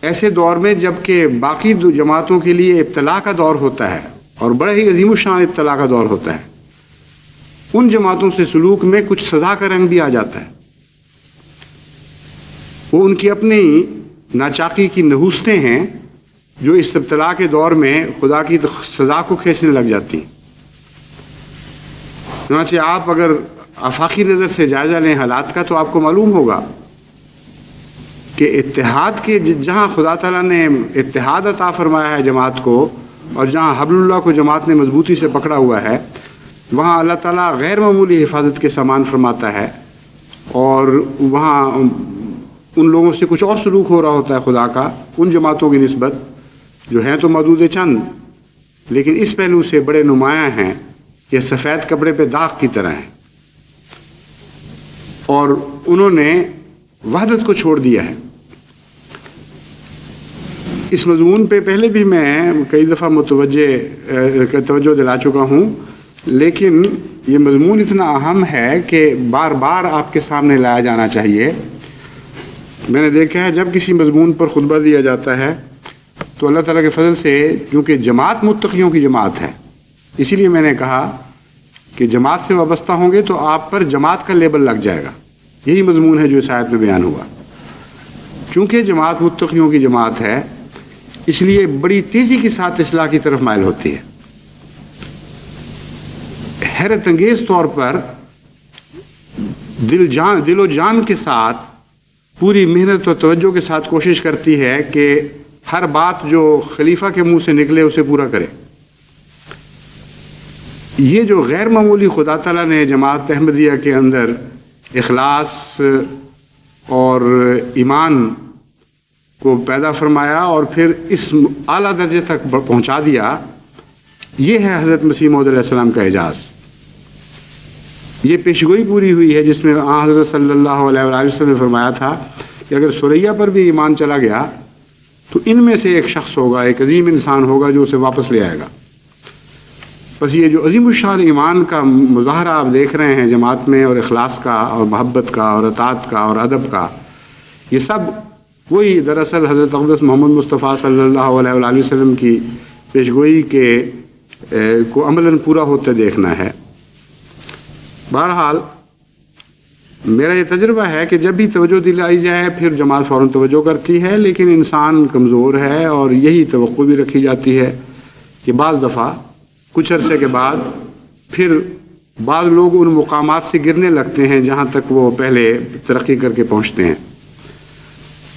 ایسے دور میں جب کہ باقی جماعتوں کے لیے ابتلا کا دور ہوتا ہے اور بڑے ہی عظیم الشان ابتلا کا دور ہوتا ہے، ان جماعتوں سے سلوک میں کچھ سزا کا رنگ بھی آ جاتا ہے۔ وہ ان کی اپنی ناچاقی کی نحوستیں ہیں جو اس ابتلا کے دور میں خدا کی سزا کو کھینچنے لگ جاتی ہیں۔ چنانچہ آپ اگر آفاقی نظر سے جائزہ لیں حالات کا تو آپ کو معلوم ہوگا کہ اتحاد کے جہاں خدا تعالیٰ نے اتحاد عطا فرمایا ہے جماعت کو، اور جہاں حبل اللہ کو جماعت نے مضبوطی سے پکڑا ہوا ہے، وہاں اللہ تعالیٰ غیر معمولی حفاظت کے سامان فرماتا ہے، اور وہاں ان لوگوں سے کچھ اور سلوک ہو رہا ہوتا ہے خدا کا ان جماعتوں کی نسبت جو ہیں تو معدود چند، لیکن اس پہلو سے بڑے نمایاں ہیں کہ سفید کپڑے پہ داغ کی طرح ہیں، اور انہوں نے وحدت کو چھوڑ دیا ہے۔ اس مضمون پہ پہلے بھی میں کئی دفعہ توجہ دلا چکا ہوں، لیکن یہ مضمون اتنا اہم ہے کہ بار بار آپ کے سامنے لایا جانا چاہیے۔ میں نے دیکھا ہے جب کسی مضمون پر خطبہ دیا جاتا ہے تو اللہ تعالیٰ کے فضل سے، کیونکہ جماعت متقیوں کی جماعت ہے، اسی لیے میں نے کہا کہ جماعت سے وابستہ ہوں گے تو آپ پر جماعت کا لیبل لگ جائے گا۔ یہی مضمون ہے جو اس آیت میں بیان ہوا۔ چونکہ جماعت متقیوں کی جماعت ہے، اس لیے بڑی تیزی کے ساتھ اصلاح کی طرف مائل ہوتی ہے۔ حیرت انگیز طور پر دل و جان کے ساتھ پوری محنت و توجہ کے ساتھ کوشش کرتی ہے کہ ہر بات جو خلیفہ کے منہ سے نکلے اسے پورا کرے۔ یہ جو غیر معمولی خدا تعالیٰ نے جماعت احمدیہ کے اندر اخلاص اور ایمان کو پیدا فرمایا اور پھر اس اعلیٰ درجے تک پہنچا دیا، یہ ہے حضرت مسیح موعود علیہ السلام کا اعجاز۔ یہ پیشگوئی پوری ہوئی ہے جس میں حضرت صلی اللہ علیہ وآلہ وسلم نے فرمایا تھا کہ اگر سریہ پر بھی ایمان چلا گیا تو ان میں سے ایک شخص ہوگا، ایک عظیم انسان ہوگا جو اسے واپس لے آئے گا۔ بس یہ جو عظیم الشان ایمان کا مظاہرہ آپ دیکھ رہے ہیں جماعت میں، اور اخلاص کا اور محبت کا اور اطاعت کا اور ادب کا، یہ سب وہی دراصل حضرت اقدس محمد مصطفیٰ صلی اللہ علیہ وآلہ وسلم کی پیشگوئی کو عملاً پورا ہوتے دیکھنا ہے۔ بہرحال میرا یہ تجربہ ہے کہ جب بھی توجہ دلائی جائے پھر جماعت فوراً توجہ کرتی ہے، لیکن انسان کمزور ہے، اور یہی توقع بھی رکھی جاتی ہے کہ بعض دفعہ کچھ عرصے کے بعد پھر بعض لوگ ان مقامات سے گرنے لگتے ہیں جہاں تک وہ پہلے ترقی کر کے پہنچتے ہیں،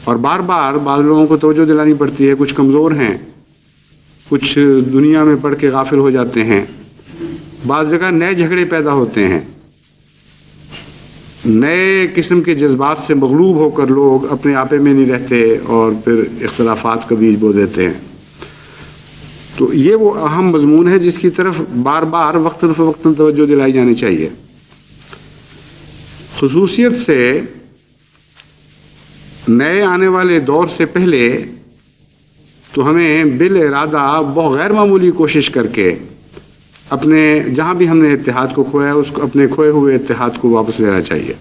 اور بار بار بعض لوگوں کو توجہ دلانی پڑتی ہے۔ کچھ کمزور ہیں، کچھ دنیا میں پڑھ کے غافل ہو جاتے ہیں، بعض جگہ نئے جھگڑے پیدا ہوتے ہیں، نئے قسم کے جذبات سے مغلوب ہو کر لوگ اپنے آپے میں نہیں رہتے اور پھر اختلافات کا بیج بو دیتے ہیں۔ تو یہ وہ اہم مضمون ہے جس کی طرف بار بار وقتاً فوقتاً توجہ دلائی جانی چاہیے۔ خصوصیت سے نئے آنے والے دور سے پہلے تو ہمیں بالارادہ بہت غیر معمولی کوشش کر کے اپنے جہاں بھی ہم نے اتحاد کو کھویا اس کو، اپنے کھوئے ہوئے اتحاد کو واپس لینا چاہیے۔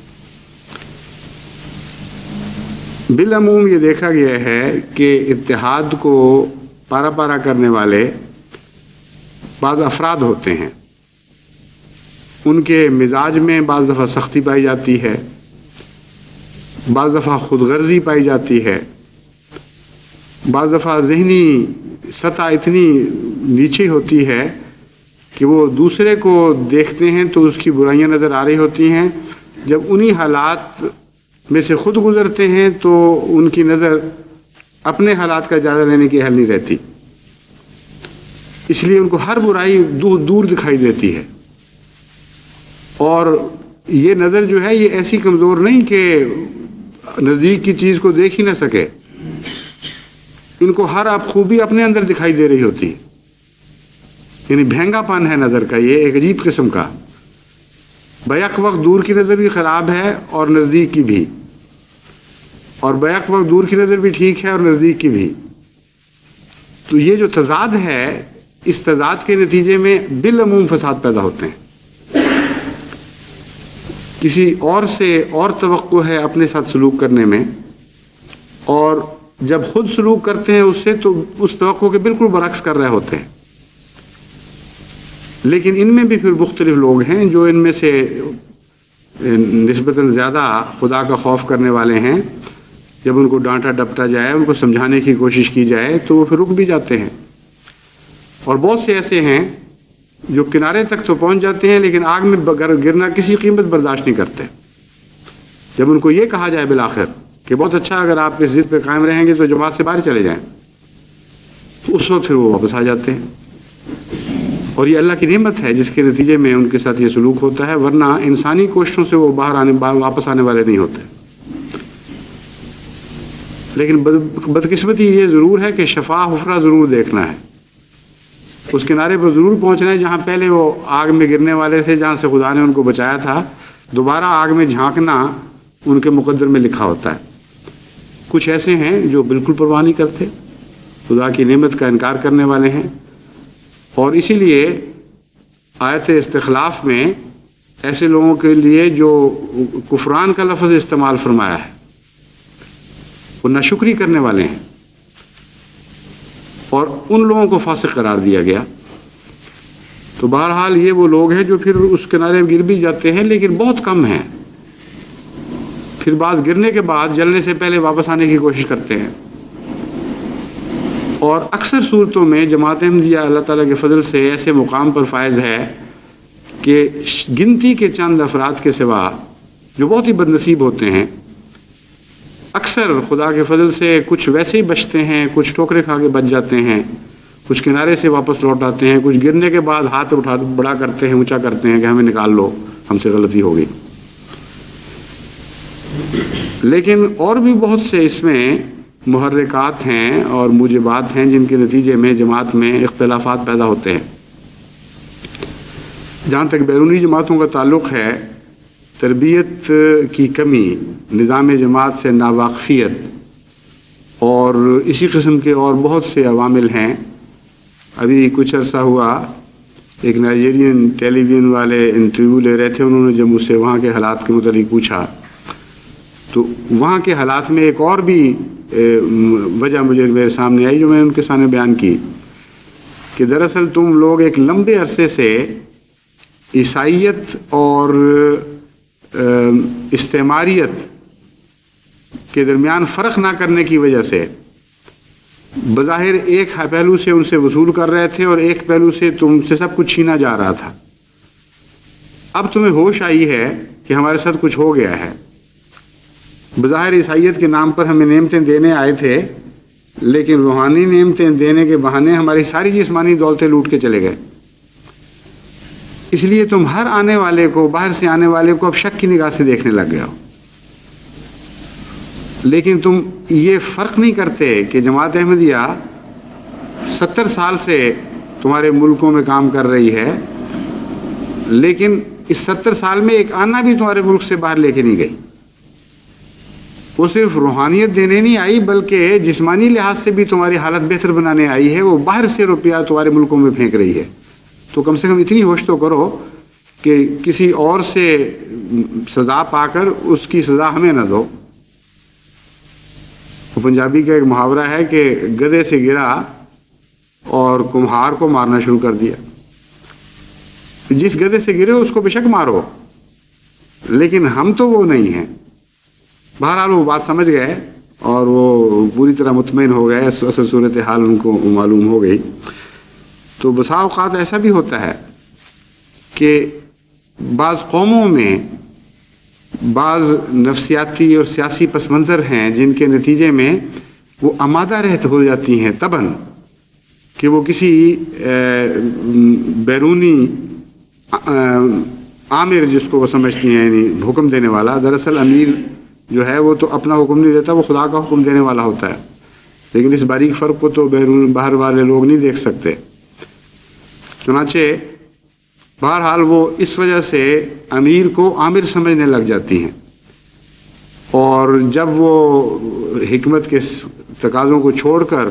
بالعموم یہ دیکھا گیا ہے کہ اتحاد کو پارا پارا کرنے والے بعض افراد ہوتے ہیں، ان کے مزاج میں بعض دفعہ سختی پائی جاتی ہے، بعض دفعہ خود غرضی پائی جاتی ہے، بعض دفعہ ذہنی سطح اتنی نیچے ہوتی ہے کہ وہ دوسرے کو دیکھتے ہیں تو اس کی برائیاں نظر آ رہی ہوتی ہیں، جب انہی حالات میں سے خود گزرتے ہیں تو ان کی نظر اپنے حالات کا جائزہ لینے کی اہل نہیں رہتی، اس لیے ان کو ہر برائی دور دور دکھائی دیتی ہے۔ اور یہ نظر جو ہے یہ ایسی کمزور نہیں کہ نزدیک کی چیز کو دیکھ ہی نہ سکے، ان کو ہر اب خوبی اپنے اندر دکھائی دے رہی ہوتی ہے، یعنی بھینگا پن ہے نظر کا، یہ ایک عجیب قسم کا بیک وقت دور کی نظر بھی خراب ہے اور نزدیک کی بھی، اور بیک وقت دور کی نظر بھی ٹھیک ہے اور نزدیک کی بھی. تو یہ جو تضاد ہے، اس تضاد کے نتیجے میں بالعموم فساد پیدا ہوتے ہیں. کسی اور سے اور توقع ہے اپنے ساتھ سلوک کرنے میں، اور جب خود سلوک کرتے ہیں اس سے تو اس توقع کے بالکل برعکس کر رہے ہوتے ہیں. لیکن ان میں بھی پھر مختلف لوگ ہیں جو ان میں سے نسبتاً زیادہ خدا کا خوف کرنے والے ہیں. جب ان کو ڈانٹا ڈپٹا جائے، ان کو سمجھانے کی کوشش کی جائے تو وہ پھر رک بھی جاتے ہیں. اور بہت سے ایسے ہیں جو کنارے تک تو پہنچ جاتے ہیں لیکن آگ میں گرنا کسی قیمت برداشت نہیں کرتے. جب ان کو یہ کہا جائے بالآخر کہ بہت اچھا، اگر آپ اس ضد پہ قائم رہیں گے تو جماعت سے باہر چلے جائیں، تو اس وقت پھر وہ واپس آ جاتے ہیں. اور یہ اللہ کی نعمت ہے جس کے نتیجے میں ان کے ساتھ یہ سلوک ہوتا ہے، ورنہ انسانی کوششوں سے وہ واپس آنے والے نہیں ہوتے. لیکن بدقسمتی یہ ضرور ہے کہ شفا حفرہ ضرور دیکھنا ہے، اس کنارے پر ضرور پہنچنا ہے جہاں پہلے وہ آگ میں گرنے والے تھے، جہاں سے خدا نے ان کو بچایا تھا. دوبارہ آگ میں جھانکنا ان کے مقدر میں لکھا ہوتا ہے. کچھ ایسے ہیں جو بالکل پرواہ نہیں کرتے، خدا کی نعمت کا انکار کرنے والے ہیں. اور اسی لیے آیت استخلاف میں ایسے لوگوں کے لیے جو کفران کا لفظ استعمال فرمایا ہے، وہ ناشکری کرنے والے ہیں، اور ان لوگوں کو فاسق قرار دیا گیا. تو بہرحال یہ وہ لوگ ہیں جو پھر اس کنارے گر بھی جاتے ہیں، لیکن بہت کم ہیں. پھر بعض گرنے کے بعد جلنے سے پہلے واپس آنے کی کوشش کرتے ہیں. اور اکثر صورتوں میں جماعت احمدیہ اللہ تعالیٰ کے فضل سے ایسے مقام پر فائز ہے کہ گنتی کے چند افراد کے سوا جو بہت ہی بد نصیب ہوتے ہیں، اکثر خدا کے فضل سے کچھ ویسے ہی بچتے ہیں، کچھ ٹھوکریں کھا کے بچ جاتے ہیں، کچھ کنارے سے واپس لوٹ آتے ہیں، کچھ گرنے کے بعد ہاتھ بڑا کرتے ہیں، اونچا کرتے ہیں کہ ہمیں نکال لو، ہم سے غلطی ہو گئی. لیکن اور بھی بہت سے اس میں محرکات ہیں اور موجبات ہیں جن کے نتیجے میں جماعت میں اختلافات پیدا ہوتے ہیں. جہاں تک بیرونی جماعتوں کا تعلق ہے، تربیت کی کمی، نظام جماعت سے ناواقفیت اور اسی قسم کے اور بہت سے عوامل ہیں. ابھی کچھ عرصہ ہوا ایک نائجیرین ٹیلی ویژن والے انٹرویو لے رہے تھے، انہوں نے جب مجھ سے وہاں کے حالات کے متعلق پوچھا تو وہاں کے حالات میں ایک اور بھی وجہ مجھے میرے سامنے آئی جو میں نے ان کے سامنے بیان کی کہ دراصل تم لوگ ایک لمبے عرصے سے عیسائیت اور استعماریت کے درمیان فرق نہ کرنے کی وجہ سے بظاہر ایک پہلو سے ان سے وصول کر رہے تھے اور ایک پہلو سے تم سے سب کچھ چھینا جا رہا تھا. اب تمہیں ہوش آئی ہے کہ ہمارے ساتھ کچھ ہو گیا ہے. بظاہر عیسائیت کے نام پر ہمیں نعمتیں دینے آئے تھے، لیکن روحانی نعمتیں دینے کے بہانے ہماری ساری جسمانی دولتیں لوٹ کے چلے گئے. اس لیے تم ہر آنے والے کو، باہر سے آنے والے کو اب شک کی نگاہ سے دیکھنے لگ گئے ہو. لیکن تم یہ فرق نہیں کرتے کہ جماعت احمدیہ 70 سال سے تمہارے ملکوں میں کام کر رہی ہے، لیکن اس 70 سال میں ایک آنا بھی تمہارے ملک سے باہر لے کے نہیں گئی. وہ صرف روحانیت دینے نہیں آئی بلکہ جسمانی لحاظ سے بھی تمہاری حالت بہتر بنانے آئی ہے. وہ باہر سے روپیہ تمہارے ملکوں میں پھینک رہی ہے. تو کم سے کم اتنی ہوش تو کرو کہ کسی اور سے سزا پا کر اس کی سزا ہمیں نہ دو. وہ پنجابی کا ایک محاورہ ہے کہ گدھے سے گرا اور کمہار کو مارنا شروع کر دیا. جس گدھے سے گرے اس کو بے شک مارو، لیکن ہم تو وہ نہیں ہیں. بہرحال وہ بات سمجھ گئے اور وہ پوری طرح مطمئن ہو گئے، اصل صورتحال ان کو معلوم ہو گئی. تو بسا اوقات ایسا بھی ہوتا ہے کہ بعض قوموں میں بعض نفسیاتی اور سیاسی پس منظر ہیں جن کے نتیجے میں وہ آمادہ رہت ہو جاتی ہیں تباً کہ وہ کسی بیرونی آمر جس کو وہ سمجھتی ہیں یعنی حکم دینے والا، دراصل امیر جو ہے وہ تو اپنا حکم نہیں دیتا، وہ خدا کا حکم دینے والا ہوتا ہے. لیکن اس باریک فرق کو تو باہر والے لوگ نہیں دیکھ سکتے. چنانچہ بہرحال وہ اس وجہ سے امیر کو آمر سمجھنے لگ جاتی ہیں، اور جب وہ حکمت کے تقاضوں کو چھوڑ کر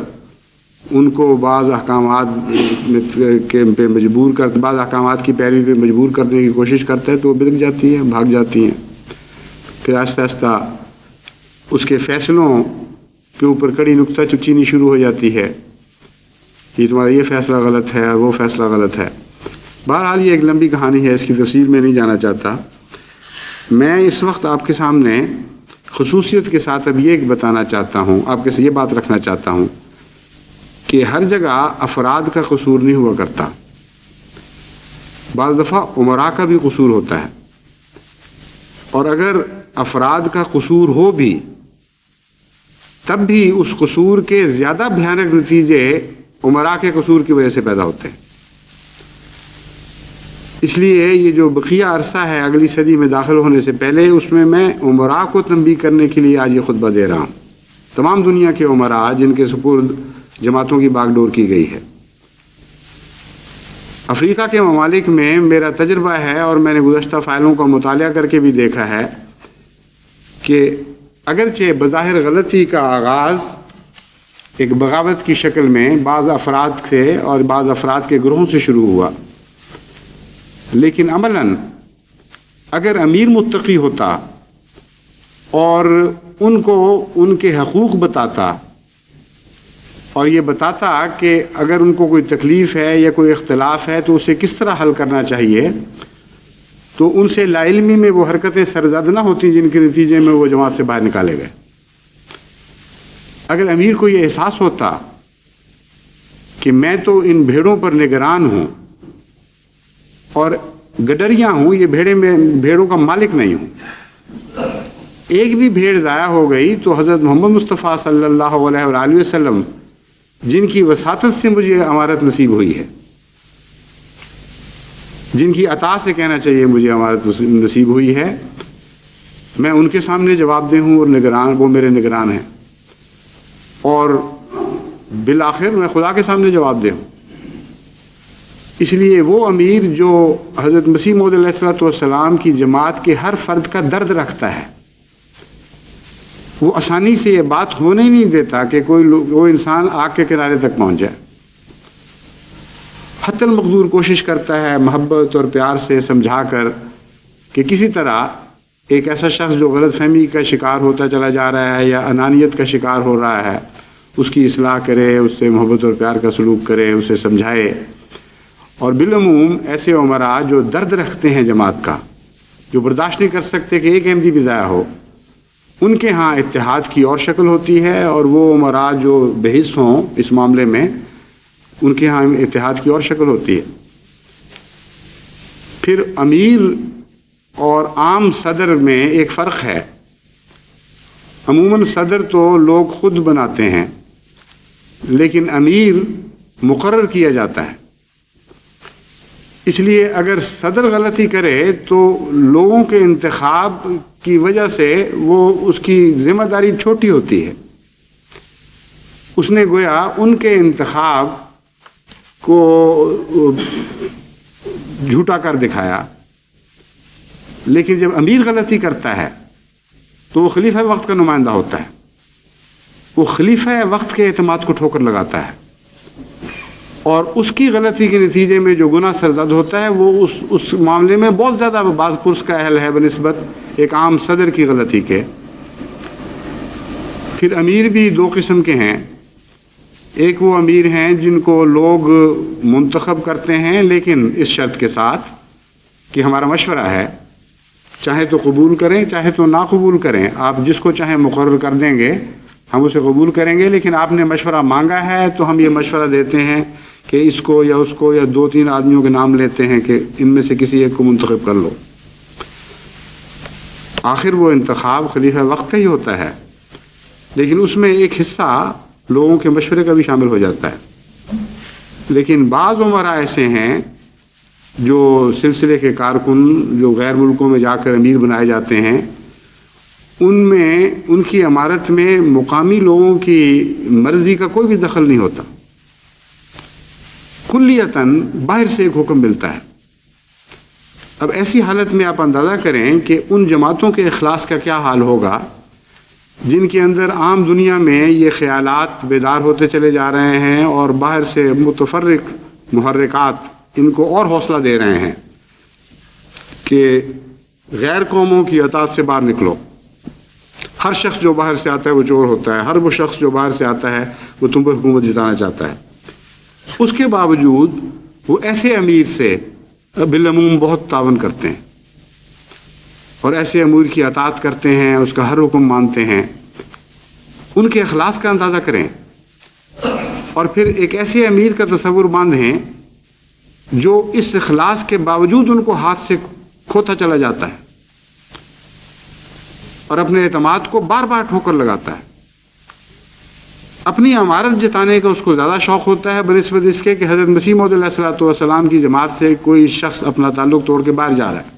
ان کو بعض احکامات پہ مجبور کرتے، بعض احکامات کی پیروی پہ مجبور کرنے کی کوشش کرتا ہے تو وہ بدل جاتی ہیں، بھاگ جاتی ہیں۔ پھر آہستہ آہستہ اس کے فیصلوں کے اوپر کڑی نکتہ چینی شروع ہو جاتی ہے کہ تمہارا یہ فیصلہ غلط ہے، وہ فیصلہ غلط ہے۔ بہرحال یہ ایک لمبی کہانی ہے، اس کی تفصیل میں نہیں جانا چاہتا۔ میں اس وقت آپ کے سامنے خصوصیت کے ساتھ اب یہ بتانا چاہتا ہوں، آپ کے سے یہ بات رکھنا چاہتا ہوں کہ ہر جگہ افراد کا قصور نہیں ہوا کرتا، بعض دفعہ امراء کا بھی قصور ہوتا ہے، اور اگر افراد کا قصور ہو بھی تب بھی اس قصور کے زیادہ بھیانک نتیجے امراء کے قصور کی وجہ سے پیدا ہوتے ہیں۔ اس لیے یہ جو بقیہ عرصہ ہے اگلی صدی میں داخل ہونے سے پہلے، اس میں امراء کو تنبیہ کرنے کے لیے آج یہ خطبہ دے رہا ہوں، تمام دنیا کے امراء جن کے سپرد جماعتوں کی باغ ڈور کی گئی ہے۔ افریقہ کے ممالک میں میرا تجربہ ہے، اور میں نے گزشتہ فائلوں کا مطالعہ کر کے بھی دیکھا ہے کہ اگرچہ بظاہر غلطی کا آغاز ایک بغاوت کی شکل میں بعض افراد سے اور بعض افراد کے گروہوں سے شروع ہوا، لیکن عملاً اگر امیر متقی ہوتا اور ان کو ان کے حقوق بتاتا اور یہ بتاتا کہ اگر ان کو کوئی تکلیف ہے یا کوئی اختلاف ہے تو اسے کس طرح حل کرنا چاہیے، تو ان سے لا علمی میں وہ حرکتیں سرزد نہ ہوتی جن کے نتیجے میں وہ جماعت سے باہر نکالے گئے۔ اگر امیر کو یہ احساس ہوتا کہ میں تو ان بھیڑوں پر نگران ہوں اور گڈریاں ہوں، یہ بھیڑوں کا مالک نہیں ہوں، ایک بھی بھیڑ ضائع ہو گئی تو حضرت محمد مصطفیٰ صلی اللہ علیہ وآلہ وسلم جن کی وساطت سے مجھے امارت نصیب ہوئی ہے، جن کی عطا سے کہنا چاہیے مجھے امارت نصیب ہوئی ہے، میں ان کے سامنے جواب دہ ہوں اور وہ میرے نگران ہیں، اور بالآخر میں خدا کے سامنے جواب دہ ہوں۔ اس لیے وہ امیر جو حضرت مسیح موعود علیہ الصلوۃ والسلام کی جماعت کے ہر فرد کا درد رکھتا ہے، وہ آسانی سے یہ بات ہونے ہی نہیں دیتا کہ کوئی انسان آگ کے کنارے تک پہنچ جائے، حتی المقدور کوشش کرتا ہے محبت اور پیار سے سمجھا کر کہ کسی طرح ایک ایسا شخص جو غلط فہمی کا شکار ہوتا چلا جا رہا ہے یا انانیت کا شکار ہو رہا ہے، اس کی اصلاح کرے، اس سے محبت اور پیار کا سلوک کرے، اسے سمجھائے۔ اور بالعموم ایسے امراء جو درد رکھتے ہیں جماعت کا، جو برداشت نہیں کر سکتے کہ ایک احمدی بھی ضائع ہو، ان کے ہاں اتحاد کی اور شکل ہوتی ہے، اور وہ امراء جو بحث ہوں اس معاملے میں، ان کے ہاں اتحاد کی اور شکل ہوتی ہے۔ پھر امیر اور عام صدر میں ایک فرق ہے۔ عموماً صدر تو لوگ خود بناتے ہیں، لیکن امیر مقرر کیا جاتا ہے۔ اس لیے اگر صدر غلطی کرے تو لوگوں کے انتخاب کی وجہ سے وہ اس کی ذمہ داری چھوٹی ہوتی ہے، اس نے گویا ان کے انتخاب کو جھوٹا کر دکھایا۔ لیکن جب امیر غلطی کرتا ہے تو وہ خلیفہ وقت کا نمائندہ ہوتا ہے، وہ خلیفہ وقت کے اعتماد کو ٹھوکر لگاتا ہے، اور اس کی غلطی کے نتیجے میں جو گناہ سرزد ہوتا ہے وہ اس معاملے میں بہت زیادہ باز پرس کا اہل ہے بنسبت ایک عام صدر کی غلطی کے۔ پھر امیر بھی دو قسم کے ہیں، ایک وہ امیر ہیں جن کو لوگ منتخب کرتے ہیں لیکن اس شرط کے ساتھ کہ ہمارا مشورہ ہے، چاہے تو قبول کریں چاہے تو نہ قبول کریں، آپ جس کو چاہیں مقرر کر دیں گے، ہم اسے قبول کریں گے، لیکن آپ نے مشورہ مانگا ہے تو ہم یہ مشورہ دیتے ہیں کہ اس کو یا اس کو یا 2-3 آدمیوں کے نام لیتے ہیں کہ ان میں سے کسی ایک کو منتخب کر لو۔ آخر وہ انتخاب خلیفہ وقت کا ہی ہوتا ہے، لیکن اس میں ایک حصہ لوگوں کے مشورے کا بھی شامل ہو جاتا ہے۔ لیکن بعض امراء ایسے ہیں جو سلسلے کے کارکن جو غیر ملکوں میں جا کر امیر بنائے جاتے ہیں، ان میں ان کی امارت میں مقامی لوگوں کی مرضی کا کوئی بھی دخل نہیں ہوتا، کلیتاً باہر سے ایک حکم ملتا ہے اب ایسی حالت میں آپ اندازہ کریں کہ ان جماعتوں کے اخلاص کا کیا حال ہوگا جن کے اندر عام دنیا میں یہ خیالات بیدار ہوتے چلے جا رہے ہیں اور باہر سے متفرق محرکات ان کو اور حوصلہ دے رہے ہیں کہ غیر قوموں کی اطاعت سے باہر نکلو. ہر شخص جو باہر سے آتا ہے وہ چور ہوتا ہے، ہر وہ شخص جو باہر سے آتا ہے وہ تم پر حکومت جتانا چاہتا ہے. اس کے باوجود وہ ایسے امیر سے بالعموم بہت تعاون کرتے ہیں اور ایسے امور کی اطاعت کرتے ہیں، اس کا ہر حکم مانتے ہیں. ان کے اخلاص کا اندازہ کریں اور پھر ایک ایسے امیر کا تصور باندھیں جو اس اخلاص کے باوجود ان کو ہاتھ سے کھوتا چلا جاتا ہے اور اپنے اعتماد کو بار بار ٹھوکر لگاتا ہے. اپنی عمارت جتانے کا اس کو زیادہ شوق ہوتا ہے بنسبت اس کے کہ حضرت مسیح موعود علیہ الصلوۃ والسلام کی جماعت سے کوئی شخص اپنا تعلق توڑ کے باہر جا رہا ہے،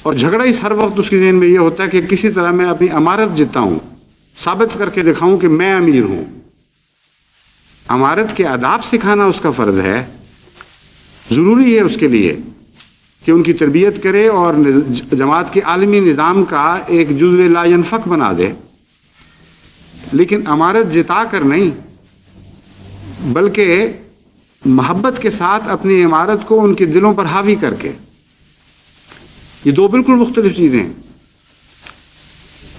اور جھگڑا اس ہر وقت اس کے ذہن میں یہ ہوتا ہے کہ کسی طرح میں اپنی عمارت جتاؤں، ثابت کر کے دکھاؤں کہ میں امیر ہوں. عمارت کے آداب سکھانا اس کا فرض ہے، ضروری ہے اس کے لیے کہ ان کی تربیت کرے اور جماعت کے عالمی نظام کا ایک جزو لا ينفک بنا دے. لیکن عمارت جتا کر نہیں بلکہ محبت کے ساتھ اپنی عمارت کو ان کے دلوں پر حاوی کر کے. یہ دو بالکل مختلف چیزیں ہیں.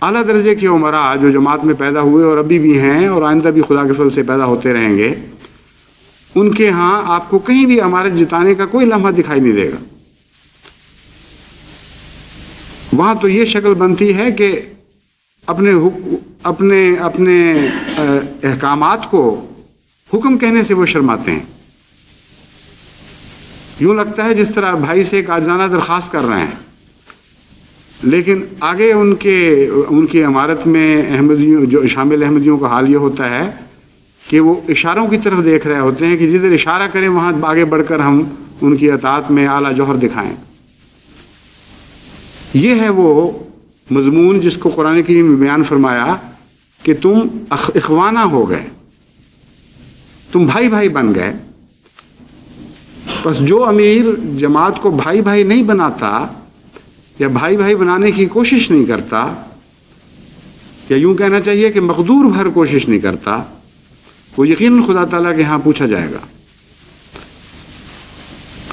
اعلیٰ درجے کے عمراء جو جماعت میں پیدا ہوئے اور ابھی بھی ہیں اور آئندہ بھی خدا کے فضل سے پیدا ہوتے رہیں گے، ان کے ہاں آپ کو کہیں بھی عمارت جتانے کا کوئی لمحہ دکھائی نہیں دے گا. وہاں تو یہ شکل بنتی ہے کہ اپنے احکامات کو حکم کہنے سے وہ شرماتے ہیں. یوں لگتا ہے جس طرح بھائی سے ایک عاجزانہ درخواست کر رہے ہیں، لیکن آگے ان کی عمارت میں احمدیوں جو شامل احمدیوں کا حال یہ ہوتا ہے کہ وہ اشاروں کی طرف دیکھ رہے ہوتے ہیں کہ جدھر اشارہ کریں وہاں آگے بڑھ کر ہم ان کی اطاعت میں اعلیٰ جوہر دکھائیں. یہ ہے وہ مضمون جس کو قرآن کریم میں بیان فرمایا کہ تم اخوانہ ہو گئے، تم بھائی بھائی بن گئے. بس جو امیر جماعت کو بھائی بھائی نہیں بناتا یا بھائی بھائی بنانے کی کوشش نہیں کرتا، یا یوں کہنا چاہیے کہ مقدور بھر کوشش نہیں کرتا، وہ یقیناً خدا تعالیٰ کے ہاں پوچھا جائے گا.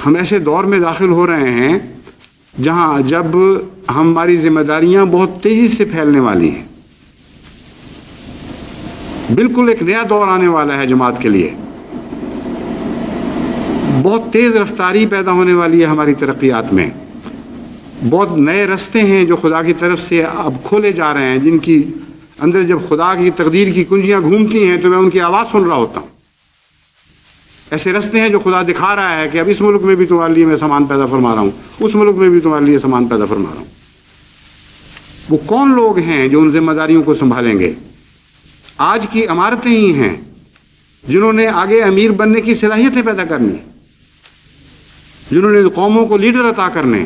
ہم ایسے دور میں داخل ہو رہے ہیں جہاں جب ہماری ذمہ داریاں بہت تیزی سے پھیلنے والی ہیں. بالکل ایک نیا دور آنے والا ہے جماعت کے لیے. بہت تیز رفتاری پیدا ہونے والی ہے ہماری ترقیات میں. بہت نئے رستے ہیں جو خدا کی طرف سے اب کھولے جا رہے ہیں، جن کی اندر جب خدا کی تقدیر کی کنجیاں گھومتی ہیں تو میں ان کی آواز سن رہا ہوتا ہوں. ایسے رستے ہیں جو خدا دکھا رہا ہے کہ اب اس ملک میں بھی تمہارے لیے میں سامان پیدا فرما رہا ہوں، اس ملک میں بھی تمہارے لیے سامان پیدا فرما رہا ہوں. وہ کون لوگ ہیں جو ان ذمہ داریوں کو سنبھالیں گے؟ آج کی عمارتیں ہی ہیں جنہوں نے آگے امیر بننے کی صلاحیتیں پیدا کرنی، جنہوں نے قوموں کو لیڈر عطا کرنے.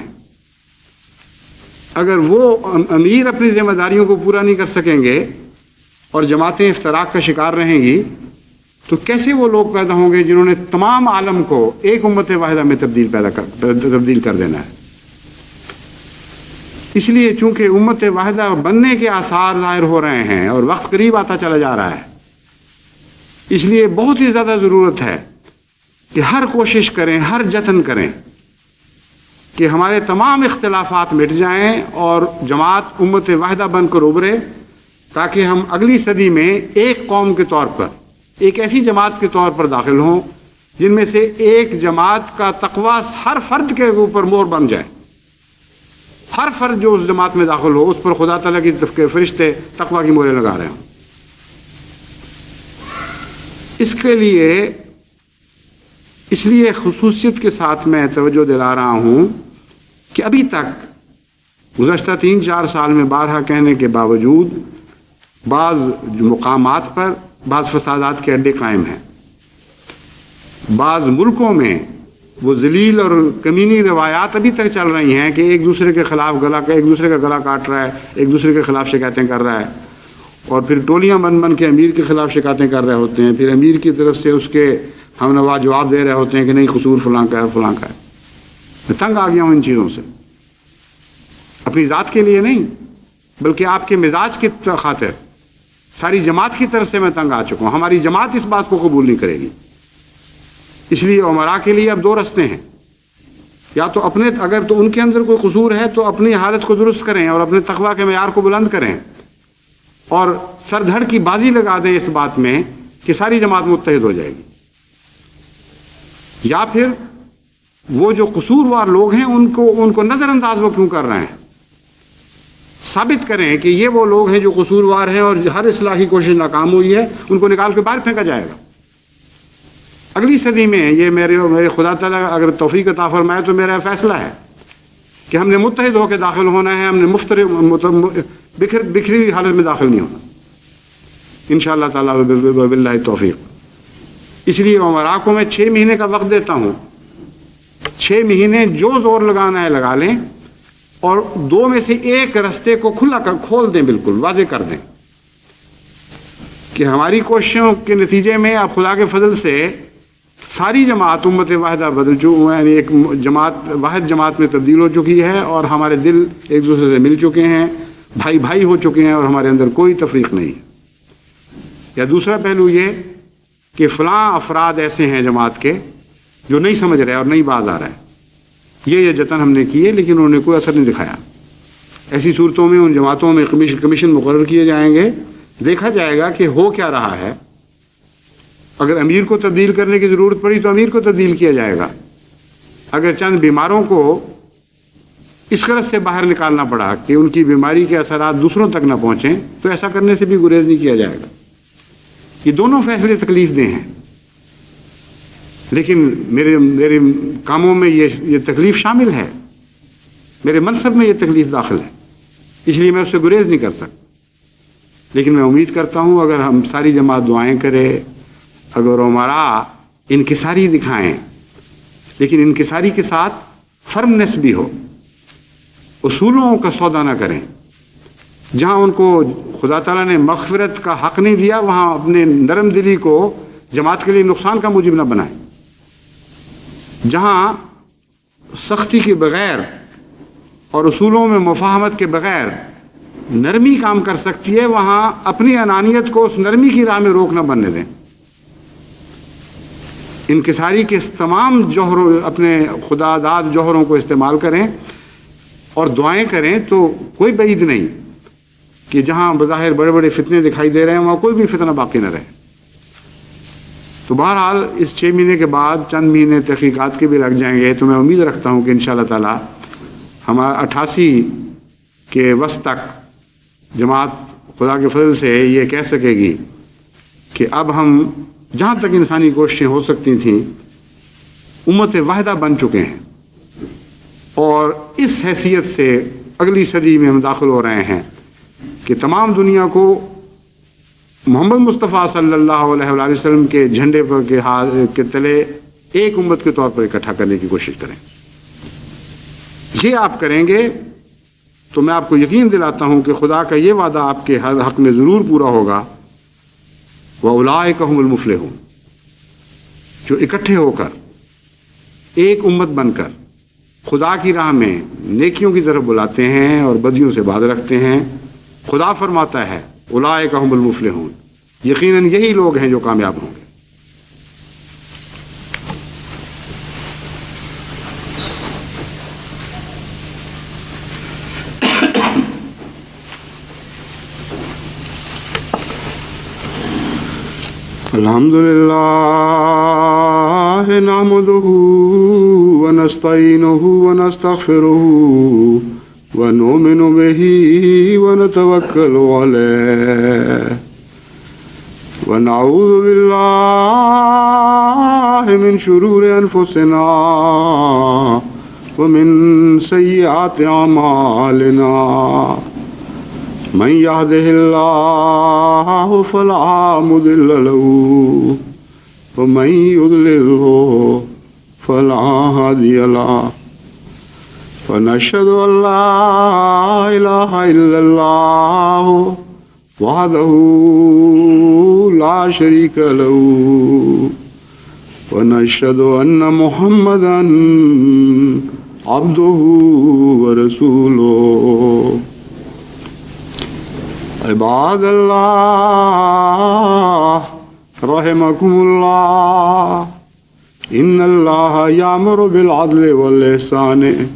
اگر وہ امیر اپنی ذمہ داریوں کو پورا نہیں کر سکیں گے اور جماعتیں افتراق کا شکار رہیں گی تو کیسے وہ لوگ پیدا ہوں گے جنہوں نے تمام عالم کو ایک امت واحدہ میں تبدیل کر دینا ہے؟ اس لیے چونکہ امت واحدہ بننے کے آثار ظاہر ہو رہے ہیں اور وقت قریب آتا چلا جا رہا ہے، اس لیے بہت ہی زیادہ ضرورت ہے کہ ہر کوشش کریں، ہر جتن کریں کہ ہمارے تمام اختلافات مٹ جائیں اور جماعت امت واحدہ بن کر ابھرے، تاکہ ہم اگلی صدی میں ایک قوم کے طور پر، ایک ایسی جماعت کے طور پر داخل ہوں جن میں سے ایک جماعت کا تقویٰ ہر فرد کے اوپر مور بن جائے. ہر فرد جو اس جماعت میں داخل ہو اس پر خدا تعالیٰ کی فرشتے تقویٰ کی موریں لگا رہے ہوں. اس لیے خصوصیت کے ساتھ میں توجہ دلا رہا ہوں کہ ابھی تک گزشتہ 3-4 سال میں بارہا کہنے کے باوجود بعض مقامات پر بعض فسادات کے اڈے قائم ہیں. بعض ملکوں میں وہ ذلیل اور کمینی روایات ابھی تک چل رہی ہیں کہ ایک دوسرے کے خلاف ایک دوسرے کا گلا کاٹ رہا ہے، ایک دوسرے کے خلاف شکایتیں کر رہا ہے، اور پھر ٹولیاں بن کے امیر کے خلاف شکایتیں کر رہے ہوتے ہیں. پھر امیر کی طرف سے اس کے ہم نوا جواب دے رہے ہوتے ہیں کہ نہیں، قصور فلاں کا ہے فلاں کا ہے. میں تنگ آ گیا ہوں ان چیزوں سے، اپنی ذات کے لیے نہیں بلکہ آپ کے مزاج کی خاطر ساری جماعت کی طرف سے میں تنگ آ چکا ہوں. ہماری جماعت اس بات کو قبول نہیں کرے گی. اس لیے عمرا کے لیے اب دو رستے ہیں، یا تو اپنے اگر تو ان کے اندر کوئی قصور ہے تو اپنی حالت کو درست کریں اور اپنے تقویٰ کے معیار کو بلند کریں اور سر دھڑ کی بازی لگا دیں اس بات میں کہ ساری جماعت متحد ہو جائے گی، یا پھر وہ جو قصوروار لوگ ہیں ان کو نظر انداز وہ کیوں کر رہے ہیں، ثابت کریں کہ یہ وہ لوگ ہیں جو قصوروار ہیں اور ہر اصلاح کی کوشش ناکام ہوئی ہے، ان کو نکال کے باہر پھینکا جائے گا. اگلی صدی میں یہ میرے خدا تعالیٰ اگر توفیق عطا فرمائے تو میرا فیصلہ ہے کہ ہم نے متحد ہو کے داخل ہونا ہے، ہم نے بکھری ہوئی حالت میں داخل نہیں ہونا انشاءاللہ تعالیٰ باللہ توفیق. اس لیے عمرا کو میں 6 مہینے کا وقت دیتا ہوں. 6 مہینے جو زور لگانا ہے لگا لیں اور 2 میں سے ایک رستے کو کھول دیں، بالکل واضح کر دیں کہ ہماری کوششوں کے نتیجے میں اب خدا کے فضل سے ساری جماعت امت واحدہ بدل یعنی ایک واحد جماعت میں تبدیل ہو چکی ہے اور ہمارے دل ایک دوسرے سے مل چکے ہیں، بھائی بھائی ہو چکے ہیں اور ہمارے اندر کوئی تفریق نہیں ہے. یا دوسرا پہلو یہ کہ فلاں افراد ایسے ہیں جماعت کے جو نہیں سمجھ رہے اور نہیں باز آ رہے ہیں، یہ جتن ہم نے کیے لیکن انہوں نے کوئی اثر نہیں دکھایا. ایسی صورتوں میں ان جماعتوں میں کمیشن مقرر کیے جائیں گے، دیکھا جائے گا کہ ہو کیا رہا ہے. اگر امیر کو تبدیل کرنے کی ضرورت پڑی تو امیر کو تبدیل کیا جائے گا. اگر چند بیماروں کو اس غرض سے باہر نکالنا پڑا کہ ان کی بیماری کے اثرات دوسروں تک نہ پہنچیں تو ایسا کرنے سے بھی گریز نہیں کیا جائے گا. یہ دونوں فیصلے تکلیف دہ ہیں، لیکن میرے کاموں میں یہ تکلیف شامل ہے، میرے منصب میں یہ تکلیف داخل ہے، اس لیے میں اس سے گریز نہیں کر سکتا. لیکن میں امید کرتا ہوں اگر ہم ساری جماعت دعائیں کرے، اگر عمرا انکساری دکھائیں لیکن انکساری کے ساتھ فرمنس بھی ہو، اصولوں کا سودا نہ کریں. جہاں ان کو خدا تعالیٰ نے مغفرت کا حق نہیں دیا وہاں اپنے نرم دلی کو جماعت کے لیے نقصان کا موجب نہ بنائیں. جہاں سختی کے بغیر اور اصولوں میں مفاہمت کے بغیر نرمی کام کر سکتی ہے وہاں اپنی انانیت کو اس نرمی کی راہ میں روک نہ بننے دیں. انکساری کے تمام جوہروں اپنے خدا داد جوہروں کو استعمال کریں اور دعائیں کریں تو کوئی بعید نہیں کہ جہاں بظاہر بڑے بڑے فتنے دکھائی دے رہے ہیں وہاں کوئی بھی فتنہ باقی نہ رہے. تو بہرحال اس 6 مہینے کے بعد چند مہینے تحقیقات کے بھی لگ جائیں گے تو میں امید رکھتا ہوں کہ انشاءاللہ تعالی ہمارا 88 کے وسط تک جماعت خدا کے فضل سے یہ کہہ سکے گی کہ اب ہم جہاں تک انسانی کوششیں ہو سکتی تھیں امت واحدہ بن چکے ہیں اور اس حیثیت سے اگلی صدی میں ہم داخل ہو رہے ہیں کہ تمام دنیا کو محمد مصطفیٰ صلی اللہ علیہ وآلہ وسلم کے جھنڈے پر کے تلے ایک امت کے طور پر اکٹھا کرنے کی کوشش کریں. یہ آپ کریں گے تو میں آپ کو یقین دلاتا ہوں کہ خدا کا یہ وعدہ آپ کے حق میں ضرور پورا ہوگا. وَأُولَٰئِكَ هُمُ الْمُفْلِحُونَ، جو اکٹھے ہو کر ایک امت بن کر خدا کی راہ میں نیکیوں کی طرف بلاتے ہیں اور بدیوں سے باز رکھتے ہیں. خدا فرماتا ہے اولئک هم المفلحون، یقیناً یہی لوگ ہیں جو کامیاب ہوں گے. الحمدللہ نحمدہ ونستعینہ ونستغفرہ ونؤمن بہ ونتوکل علیہ ونعوذ باللہ من شرور انفسنا ومن سیئات اعمالنا من يهده الله فلا مضل له ومن يضلله فلا هادي له ونشهد أن لا إله إلا الله وحده لا شريك له ونشهد أن محمدا عبده ورسوله عباد الله رحمكم الله إن الله يأمر بالعدل والإحسان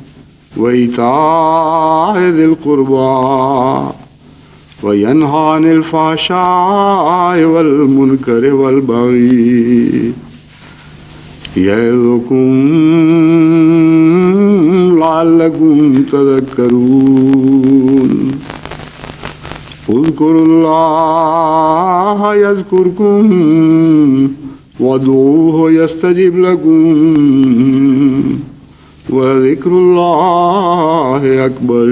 وإيتاء ذي القربى وينهى عن الفحشاء والمنكر والبغي يعظكم لعلكم تذكرون اذكروا الله يذكركم وادعوه يستجب لكم ولذكر الله أكبر